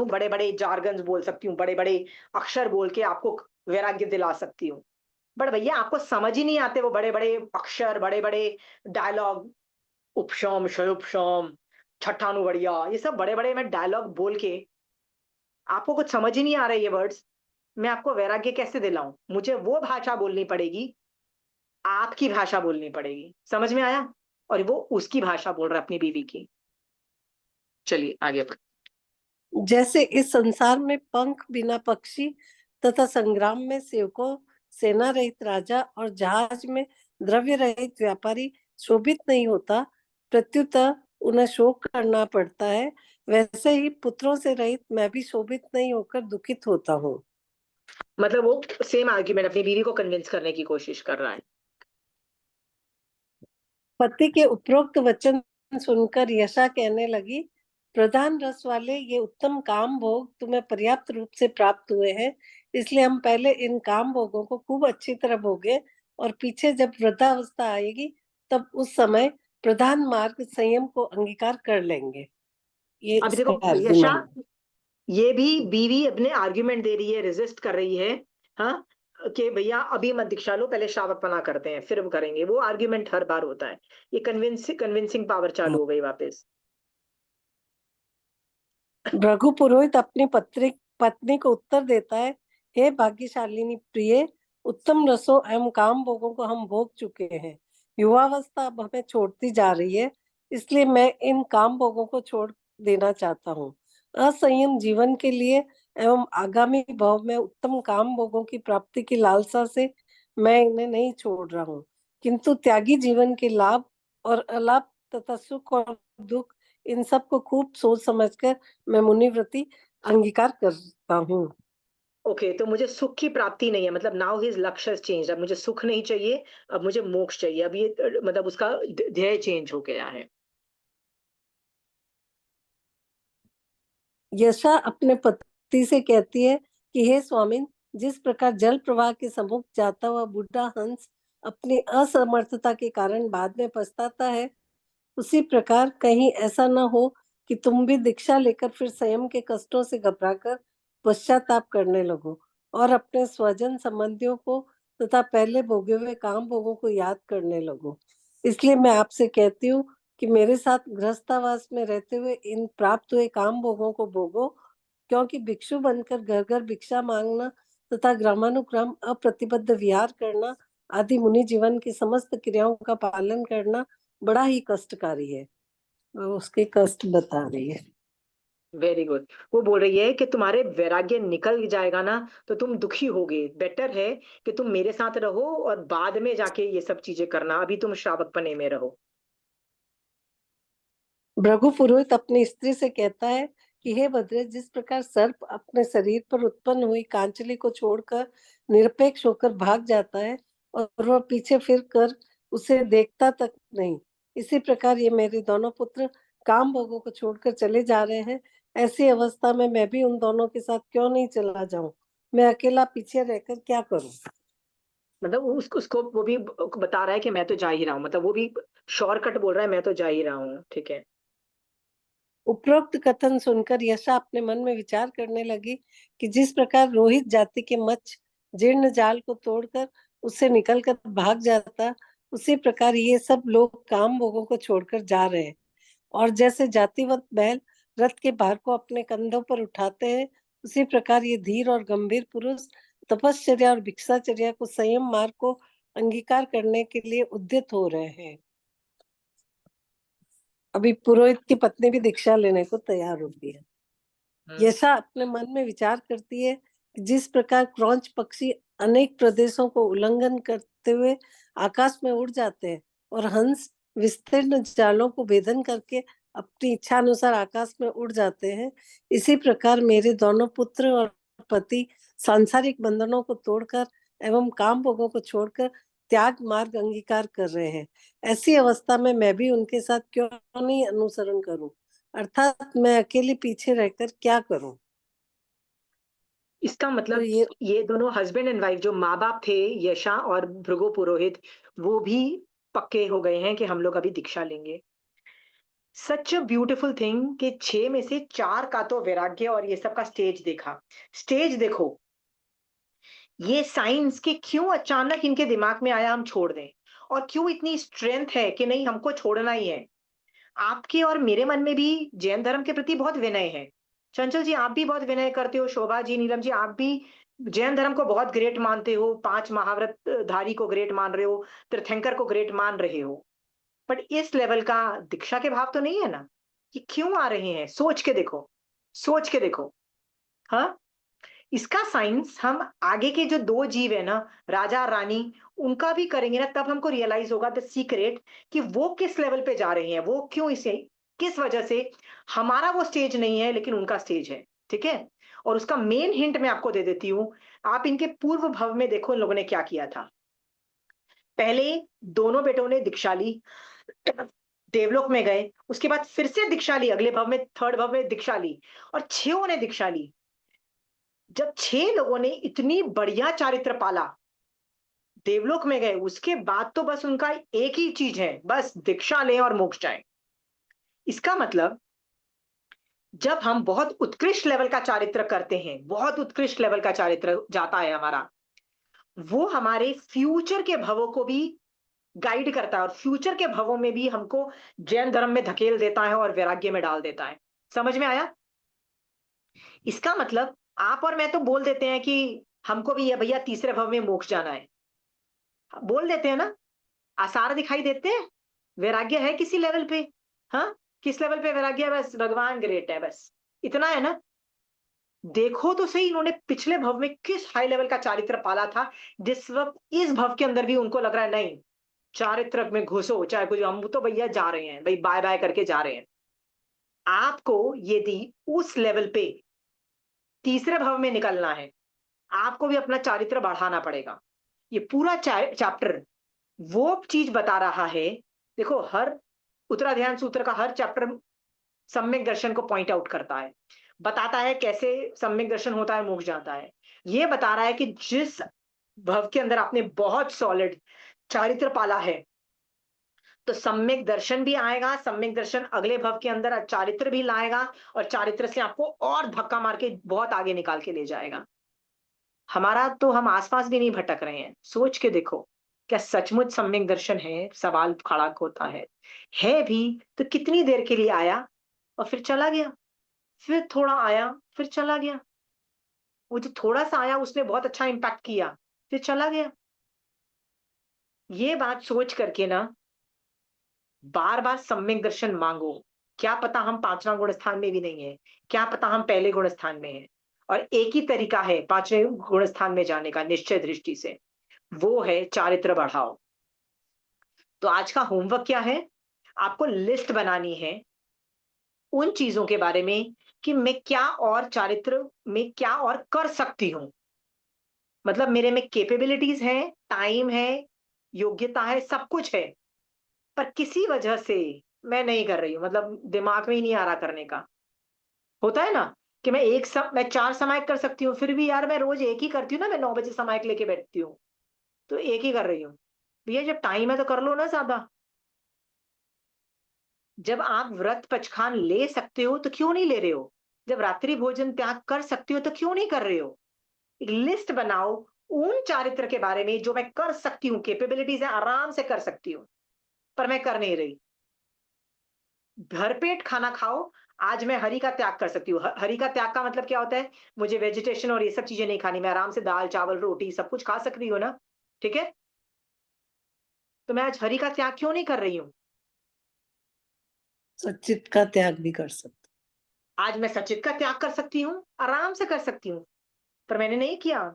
बड़े बड़े जार्गन्स बोल सकती हूँ, बड़े बड़े अक्षर बोल के आपको वैराग्य दिला सकती हूँ। बट भैया आपको समझ ही नहीं आते वो बड़े बड़े अक्षर, बड़े बड़े डायलॉग, उपशम शयुपशम, छठानु बढ़िया, ये सब बड़े बड़े मैं डायलॉग बोल के आपको कुछ समझ ही नहीं आ रहे ये वर्ड्स, मैं आपको वैराग्य कैसे दिलाऊं? मुझे वो भाषा बोलनी पड़ेगी, आपकी भाषा बोलनी पड़ेगी। समझ में आया? और वो उसकी भाषा बोल रहा है, अपनी बीवी की। चलिए आगे बढ़। जैसे इस संसार में पंख बिना पक्षी तथा संग्राम में सेवकों, सेना रहित राजा और जहाज में द्रव्य रहित व्यापारी शोभित नहीं होता, प्रत्युत उन्हें शोक करना पड़ता है, वैसे ही पुत्रों से रहित मैं भी शोभित नहीं होकर दुखित होता हूँ। मतलब वो सेम आर्ग्यूमेंट अपनी बीवी को कन्विंस करने की कोशिश कर रहा है। पति के उपरोक्त वचन सुनकर यशा कहने लगी, प्रधान रस वाले ये उत्तम काम भोग तुम्हें पर्याप्त रूप से प्राप्त हुए हैं, इसलिए हम पहले इन काम भोगों को खूब अच्छी तरह भोगे और पीछे जब वृद्धावस्था आएगी तब उस समय प्रधान मार्ग संयम को अंगीकार कर लेंगे। ये अब इसका देखो यशा, आर्गुमेंट। ये भी बीवी अपने आर्ग्यूमेंट दे रही है, रेजिस्ट कर रही है। हाँ, कि भैया अभी मत दीक्षा लो, पहले शावकपना करते हैं फिर हम करेंगे। वो आर्ग्यूमेंट हर बार होता है। ये कन्विंसिंग पावर चालू हो गई वापस। भृगु पुरोहित अपनी पत्नी को उत्तर देता है, हे भाग्यशालिनी प्रिय, उत्तम रसों एवं काम भोगों को हम भोग चुके हैं, युवावस्था अब हमें छोड़ती जा रही है, इसलिए मैं इन काम भोगों को छोड़ देना चाहता हूँ। असंयम जीवन के लिए एवं आगामी भाव में उत्तम काम भोगों की प्राप्ति की लालसा से मैं इन्हें नहीं छोड़ रहा हूँ, किंतु त्यागी जीवन के लाभ और अलाभ तथा सुख और दुख, इन सब को खूब सोच समझकर मैं मुनिव्रति अंगीकार करता हूँ। ओके, तो मुझे सुख की प्राप्ति नहीं है, मतलब नाउ हिज लक्ष्य चेंज, अब मुझे सुख नहीं चाहिए, अब मुझे मोक्ष चाहिए। अब ये मतलब उसका ध्येय चेंज हो गया है। यशा अपने पति से कहती है कि हे स्वामिन, जिस प्रकार जल प्रवाह के सम्मुख जाता हुआ बूढ़ा हंस अपनी असमर्थता के कारण बाद में पछताता है, उसी प्रकार कहीं ऐसा न हो कि तुम भी दीक्षा लेकर फिर संयम के कष्टों से घबराकर पश्चाताप करने लगो और अपने स्वजन संबंधियों को तथा पहले भोगे हुए काम भोगों को याद करने लगो। इसलिए मैं आपसे कहती हूँ कि मेरे साथ गृहस्थावास में रहते हुए इन प्राप्त हुए काम भोगों को भोगो, क्योंकि भिक्षु बनकर घर घर भिक्षा मांगना तथा ग्रामानुग्राम अप्रतिबद्ध विहार करना आदि मुनि जीवन की समस्त क्रियाओं का पालन करना बड़ा ही कष्टकारी है। उसके कष्ट बता रही है। Very good. वो बोल रही है कि तुम्हारे वैराग्य निकल जाएगा ना तो तुम दुखी होगे, बेटर है कि तुम मेरे साथ रहो और बाद में जाके ये सब चीजें करना, अभी तुम श्रावक पने में रहो। भृगु पुरोहित अपनी स्त्री से कहता है कि हे भद्रे, जिस प्रकार सर्प अपने शरीर पर उत्पन्न हुई कांचली को छोड़कर निरपेक्ष होकर भाग जाता है और वह पीछे फिर कर उसे देखता तक नहीं, इसी प्रकार ये मेरे दोनों पुत्र काम भोगों को छोड़कर चले जा रहे हैं। ऐसी अवस्था में मैं भी उन दोनों के साथ क्यों नहीं चला जाऊं? मैं अकेला पीछे रहकर क्या करूं? मतलब उसको वो भी बता रहा है कि मैं तो जा ही रहा हूँ, मतलब वो भी शॉर्टकट बोल रहा है, मैं तो जा ही रहा हूँ, ठीक है। उपरोक्त कथन सुनकर यशा अपने मन में विचार करने लगी कि जिस प्रकार रोहित जाति के मच्छ जीर्ण जाल को तोड़कर उससे निकलकर भाग जाता, उसी प्रकार ये सब लोग काम भोगों को छोड़कर जा रहे हैं। और जैसे जातिवंत बैल रथ के भार को अपने कंधों पर उठाते हैं, उसी प्रकार ये धीर और गंभीर पुरुष तपश्चर्या और भिक्षाचर्या को संयम मार्ग को अंगीकार करने के लिए उद्यत हो रहे हैं। अभी पुरोहित की पत्नी भी दीक्षा लेने को तैयार होती है। यशा अपने मन में विचार करती है कि जिस प्रकार क्रौंच पक्षी अनेक प्रदेशों को उल्लंघन करते हुए आकाश में उड़ जाते हैं और हंस विस्तीर्ण जालों को भेदन करके अपनी इच्छा अनुसार आकाश में उड़ जाते हैं, इसी प्रकार मेरे दोनों पुत्र और पति सांसारिक बंधनों को तोड़कर एवं काम भोगों को छोड़कर त्याग मार्ग अंगीकार कर रहे हैं। ऐसी अवस्था में मैं भी उनके साथ क्यों नहीं अनुसरण करूं, अर्थात मैं अकेले पीछे रहकर क्या करूं? इसका तो मतलब ये दोनों हस्बैंड एंड वाइफ जो माँ बाप थे, यशा और भृगु पुरोहित, वो भी पक्के हो गए हैं कि हम लोग अभी दीक्षा लेंगे। सच अ ब्यूटीफुल थिंग कि 6 में से 4 का तो वैराग्य और ये सब का स्टेज देखा। स्टेज देखो, ये साइंस कि क्यों अचानक इनके दिमाग में आया हम छोड़ दें, और क्यों इतनी स्ट्रेंथ है कि नहीं हमको छोड़ना ही है। आपके और मेरे मन में भी जैन धर्म के प्रति बहुत विनय है। चंचल जी, आप भी बहुत विनय करते हो, शोभा जी, नीलम जी, आप भी जैन धर्म को बहुत ग्रेट मानते हो, 5 महाव्रत धारी को ग्रेट मान रहे हो, तीर्थंकर को ग्रेट मान रहे हो। बट इस लेवल का दीक्षा के भाव तो नहीं है ना। कि क्यों आ रहे हैं, सोच के देखो, सोच के देखो। हाँ, इसका साइंस हम आगे के जो 2 जीव है ना, राजा और रानी, उनका भी करेंगे ना, तब हमको रियलाइज होगा द सीक्रेट कि वो किस लेवल पे जा रहे हैं, वो क्यों, इसे किस वजह से। हमारा वो स्टेज नहीं है लेकिन उनका स्टेज है, ठीक है। और उसका मेन हिंट मैं आपको दे देती हूँ। आप इनके पूर्व भव में देखो इन लोगों ने क्या किया था। पहले दोनों बेटों ने दीक्षा ली, देवलोक में गए, उसके बाद फिर से दीक्षा ली, अगले भव में, थर्ड भव में दीक्षा ली, और 6 ने दीक्षा ली। जब 6 लोगों ने इतनी बढ़िया चारित्र पाला, देवलोक में गए, उसके बाद तो बस उनका एक ही चीज है, बस दीक्षा लें और मोक्ष जाएं। इसका मतलब जब हम बहुत उत्कृष्ट लेवल का चारित्र करते हैं, बहुत उत्कृष्ट लेवल का चारित्र जाता है हमारा, वो हमारे फ्यूचर के भवों को भी गाइड करता है, और फ्यूचर के भवों में भी हमको जैन धर्म में धकेल देता है और वैराग्य में डाल देता है। समझ में आया? इसका मतलब आप और मैं तो बोल देते हैं कि हमको भी ये भैया तीसरे भव में मोक्ष जाना है, बोल देते हैं ना, आसार दिखाई देते हैं। वैराग्य है किसी लेवल पे? हाँ, किस लेवल पे वैराग्य है? बस भगवान ग्रेट है, बस इतना है ना, देखो तो सही इन्होंने पिछले भव में किस हाई लेवल का चारित्र पाला था, जिस वक्त इस भव के अंदर भी उनको लग रहा है नहीं, चारित्र में घुसो चाहे कुछ, हम तो भैया जा रहे हैं भाई, बाय बाय करके जा रहे हैं। आपको यदि उस लेवल पे तीसरे भव में निकलना है, आपको भी अपना चारित्र बढ़ाना पड़ेगा। ये पूरा चैप्टर वो चीज बता रहा है। देखो, हर उत्तराध्यान सूत्र का हर चैप्टर सम्यक दर्शन को पॉइंट आउट करता है, बताता है कैसे सम्यक दर्शन होता है, मोक्ष जाता है। ये बता रहा है कि जिस भव के अंदर आपने बहुत सॉलिड चारित्र पाला है, तो सम्यक दर्शन भी आएगा, सम्यक दर्शन अगले भव के अंदर चारित्र भी लाएगा, और चारित्र से आपको और धक्का मार के बहुत आगे निकाल के ले जाएगा। हमारा तो हम आसपास भी नहीं भटक रहे हैं, सोच के देखो, क्या सचमुच सम्यक दर्शन है? सवाल खड़ा होता है भी तो कितनी देर के लिए आया और फिर चला गया, फिर थोड़ा आया फिर चला गया। वो जो थोड़ा सा आया उसने बहुत अच्छा इम्पैक्ट किया, फिर चला गया। ये बात सोच करके ना बार बार सम्यक दर्शन मांगो। क्या पता हम पांचवा गुण स्थान में भी नहीं है, क्या पता हम पहले गुण स्थान में है, और एक ही तरीका है पांचवें गुण स्थान में जाने का निश्चय दृष्टि से, वो है चारित्र बढ़ाओ। तो आज का होमवर्क क्या है? आपको लिस्ट बनानी है उन चीजों के बारे में कि मैं क्या और चारित्र में क्या और कर सकती हूं। मतलब मेरे में कैपेबिलिटीज है, टाइम है, योग्यता है, सब कुछ है, पर किसी वजह से मैं नहीं कर रही हूँ, मतलब दिमाग में ही नहीं आ रहा करने का। होता है ना कि मैं 4 समायक कर सकती हूँ, फिर भी यार मैं रोज एक ही करती हूँ ना, मैं 9 बजे समायक लेके बैठती हूँ, तो एक ही कर रही हूँ। भैया जब टाइम है तो कर लो ना ज्यादा। जब आप व्रत पचखान ले सकते हो तो क्यों नहीं ले रहे हो? जब रात्रि भोजन त्याग कर सकते हो तो क्यों नहीं कर रहे हो? एक लिस्ट बनाओ उन चारित्र के बारे में जो मैं कर सकती हूँ, कैपेबिलिटीज है, आराम से कर सकती हूँ, पर मैं कर नहीं रही। भरपेट खाना खाओ। आज मैं हरि का त्याग कर सकती हूँ। हरि का त्याग का मतलब क्या होता है? मुझे वेजिटेशन और ये सब चीजें नहीं खानी, मैं आराम से दाल चावल रोटी सब कुछ खा सकती हूँ ना, ठीक है? तो मैं आज हरि का त्याग क्यों नहीं कर रही हूँ? सच्चित का त्याग भी कर सकते। आज मैं सचित का त्याग कर सकती हूँ, आराम से कर सकती हूँ, पर मैंने नहीं किया।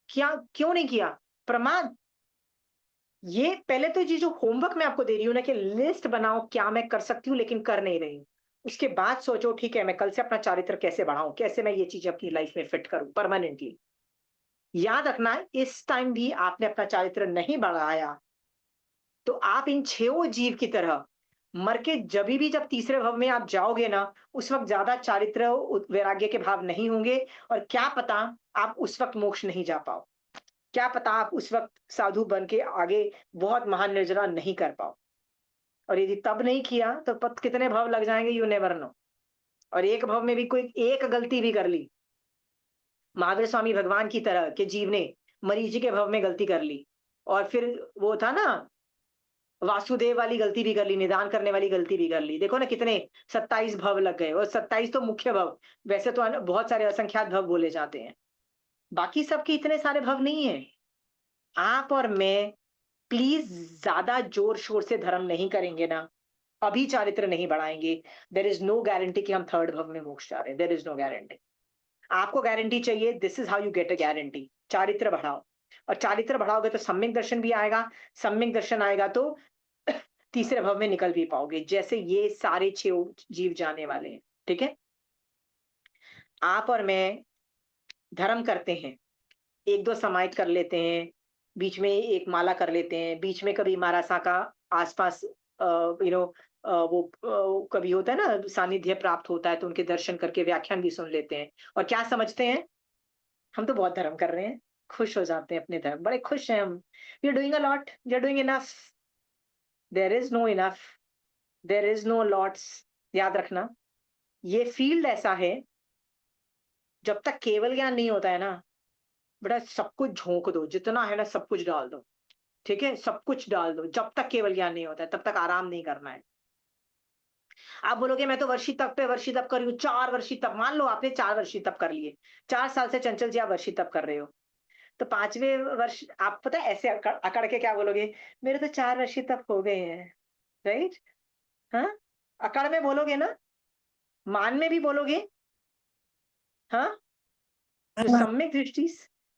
क्या क्यों नहीं किया? प्रमाद। ये पहले तो ये जो होमवर्क मैं आपको दे रही हूँ ना कि लिस्ट बनाओ क्या मैं कर सकती हूँ लेकिन कर नहीं रही हूँ, उसके बाद सोचो ठीक है मैं कल से अपना चारित्र कैसे बढ़ाऊं, कैसे मैं ये चीज अपनी लाइफ में फिट करूं परमानेंटली। याद रखना, इस टाइम भी आपने अपना चारित्र नहीं बढ़ाया तो आप इन 6 जीव की तरह मर के जब तीसरे भव में आप जाओगे ना, उस वक्त ज्यादा चारित्र वैराग्य के भाव नहीं होंगे, और क्या पता आप उस वक्त मोक्ष नहीं जा पाओ, क्या पता आप उस वक्त साधु बन के आगे बहुत महान निर्जरा नहीं कर पाओ। और यदि तब नहीं किया तो पत कितने भव लग जाएंगे, यू नेवर नो। और एक भव में भी कोई एक गलती भी कर ली, महावीर स्वामी भगवान की तरह के जीव ने मरीजी के भव में गलती कर ली, और फिर वो था ना वासुदेव वाली गलती भी कर ली, निदान करने वाली गलती भी कर ली, देखो ना कितने 27 भव लग गए, और 27 तो मुख्य भव, वैसे तो बहुत सारे असंख्यात भव बोले जाते हैं, बाकी सबके इतने सारे भव नहीं है। आप और मैं प्लीज ज्यादा जोर शोर से धर्म नहीं करेंगे ना, अभी चारित्र नहीं बढ़ाएंगे, देर इज नो गारंटी कि हम थर्ड भव में मोक्ष जा रहे हैं, देर इज नो गारंटी। आपको गारंटी चाहिए, this is how you get a guarantee, चारित्र बढ़ाओ। और चारित्र बढ़ाओगे तो सम्यक दर्शन भी आएगा, सम्यक दर्शन आएगा तो तीसरे भव में निकल भी पाओगे, जैसे ये सारे 6 जीव जाने वाले हैं, ठीक है? आप और मैं धर्म करते हैं, 1-2 समाहित कर लेते हैं, बीच में एक माला कर लेते हैं, बीच में कभी मारासा का आसपास कभी होता है ना सानिध्य प्राप्त होता है तो उनके दर्शन करके व्याख्यान भी सुन लेते हैं, और क्या समझते हैं हम तो बहुत धर्म कर रहे हैं, खुश हो जाते हैं अपने धर्म, बड़े खुश हैं हम, we are doing a lot, we are doing enough. There is no enough, there is no lots. याद रखना, ये फील्ड ऐसा है, जब तक केवल ज्ञान नहीं होता है ना बेटा, सब कुछ झोंक दो, जितना है ना सब कुछ डाल दो, ठीक है? सब कुछ डाल दो, जब तक केवल ज्ञान नहीं होता है तब तक आराम नहीं करना है। आप बोलोगे मैं तो वर्षी तप पे वर्षी तप कर रही हूँ, 4 वर्षी तप, मान लो आपने 4 वर्षी तप कर लिए, 4 साल से चंचल जी आप वर्षी तप कर रहे हो, तो 5वें वर्ष आप पता है ऐसे अकड़ के क्या बोलोगे, मेरे तो 4 वर्षी तप हो गए हैं, राइट? हाँ, अकड़ में बोलोगे ना, मान में भी बोलोगे, हाँ, जो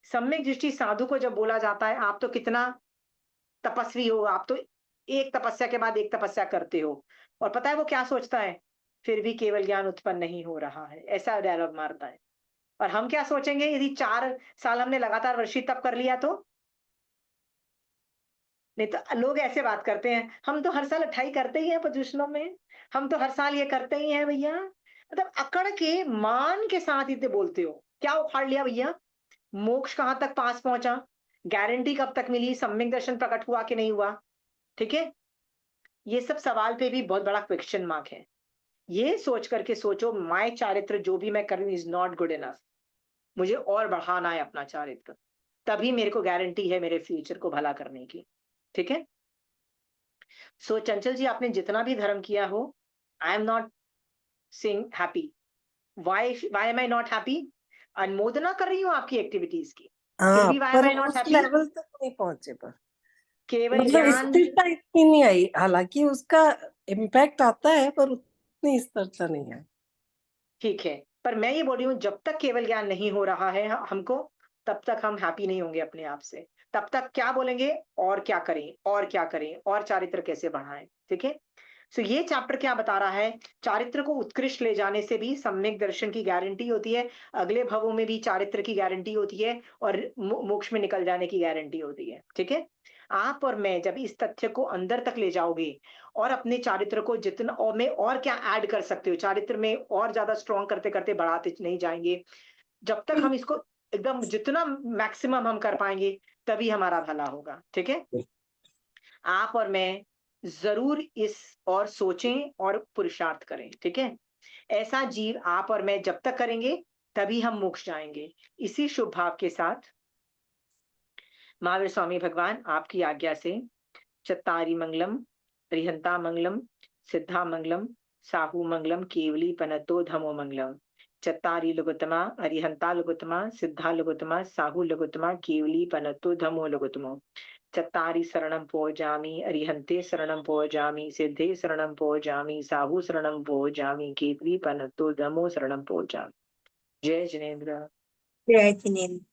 सम्यक दृष्टि साधु को जब बोला जाता है, आप तो कितना तपस्वी हो, आप तो एक तपस्या के बाद एक तपस्या करते हो, और पता है वो क्या सोचता है, फिर भी केवल ज्ञान उत्पन्न नहीं हो रहा है, ऐसा डायलॉग मारता है। और हम क्या सोचेंगे, यदि 4 साल हमने लगातार वर्षित तप कर लिया तो? नहीं तो लोग ऐसे बात करते हैं, हम तो हर साल 28 करते ही हैं पोजिशनों में, हम तो हर साल ये करते ही हैं भैया। मतलब अकड़ के मान के साथ इतने बोलते हो, क्या उखाड़ लिया भैया? मोक्ष कहाँ तक पास पहुंचा? गारंटी कब तक मिली? सम्यक दर्शन प्रकट हुआ कि नहीं हुआ? ठीक है, ये सब सवाल पे भी बहुत बड़ा क्वेश्चन मार्क है। ये सोच करके सोचो, माय चारित्र जो भी मैं कर रही हूँ इज नॉट गुड इनफ, मुझे और बढ़ाना है अपना चारित्र, तभी मेरे को गारंटी है मेरे फ्यूचर को भला करने की। ठीक है, सो चंचल जी, आपने जितना भी धर्म किया हो, I am not saying happy. Why am I not happy? अनुमोदना कर रही हूँ आपकी एक्टिविटीज की, फिर हाँ, भी वाई एम पर आई नॉट उस हैप्पी? लेवल तक नहीं पहुंचे, पर केवल मतलब ज्ञान, स्थिरता इतनी नहीं आई, हालांकि उसका इम्पैक्ट आता है पर उतनी स्थिरता नहीं है। ठीक है, पर मैं ये बोल रही हूँ जब तक केवल ज्ञान नहीं हो रहा है हमको, तब तक हम हैप्पी नहीं होंगे अपने आप से। तब तक क्या बोलेंगे, और क्या करें, और क्या करें, और चारित्र कैसे बढ़ाएं। ठीक है, सो ये चैप्टर क्या बता रहा है, चारित्र को उत्कृष्ट ले जाने से भी सम्यक दर्शन की गारंटी होती है, अगले भवों में भी चारित्र की गारंटी होती है, और मोक्ष में निकल जाने की गारंटी होती है। ठीक है, आप और मैं जब इस तथ्य को अंदर तक ले जाओगे, और अपने चारित्र को जितना, और में और क्या ऐड कर सकते हो चारित्र में, और ज्यादा स्ट्रॉन्ग करते करते बढ़ाते नहीं जाएंगे, जब तक हम इसको एकदम जितना मैक्सिमम हम कर पाएंगे, तभी हमारा भला होगा। ठीक है, आप और मैं जरूर इस और सोचें और पुरुषार्थ करें। ठीक है, ऐसा जीव आप और मैं जब तक करेंगे, तभी हम मोक्ष जाएंगे। इसी शुभ भाव के साथ महावीर स्वामी भगवान आपकी आज्ञा से चत्तारी मंगलम, रिहंता मंगलम, सिद्धा मंगलम, साहू मंगलम, केवली पनतो धमो मंगलम। चत्तारी लघुतमा, अरिहंता लघुतमा, सिद्धा लघुतमा, साहू लघुतमा, केवली पनतो धमो लघुतमो। चत्तारी शरणं पोजामि, अरिहंते शरणं पोजामि, सिद्धे शरणं पोजामि, साहू शरणं पोजामि, केवली पनतो धमो शरणं पोजामि। जय जिनेन्द्र। जय जिनेन्द्र।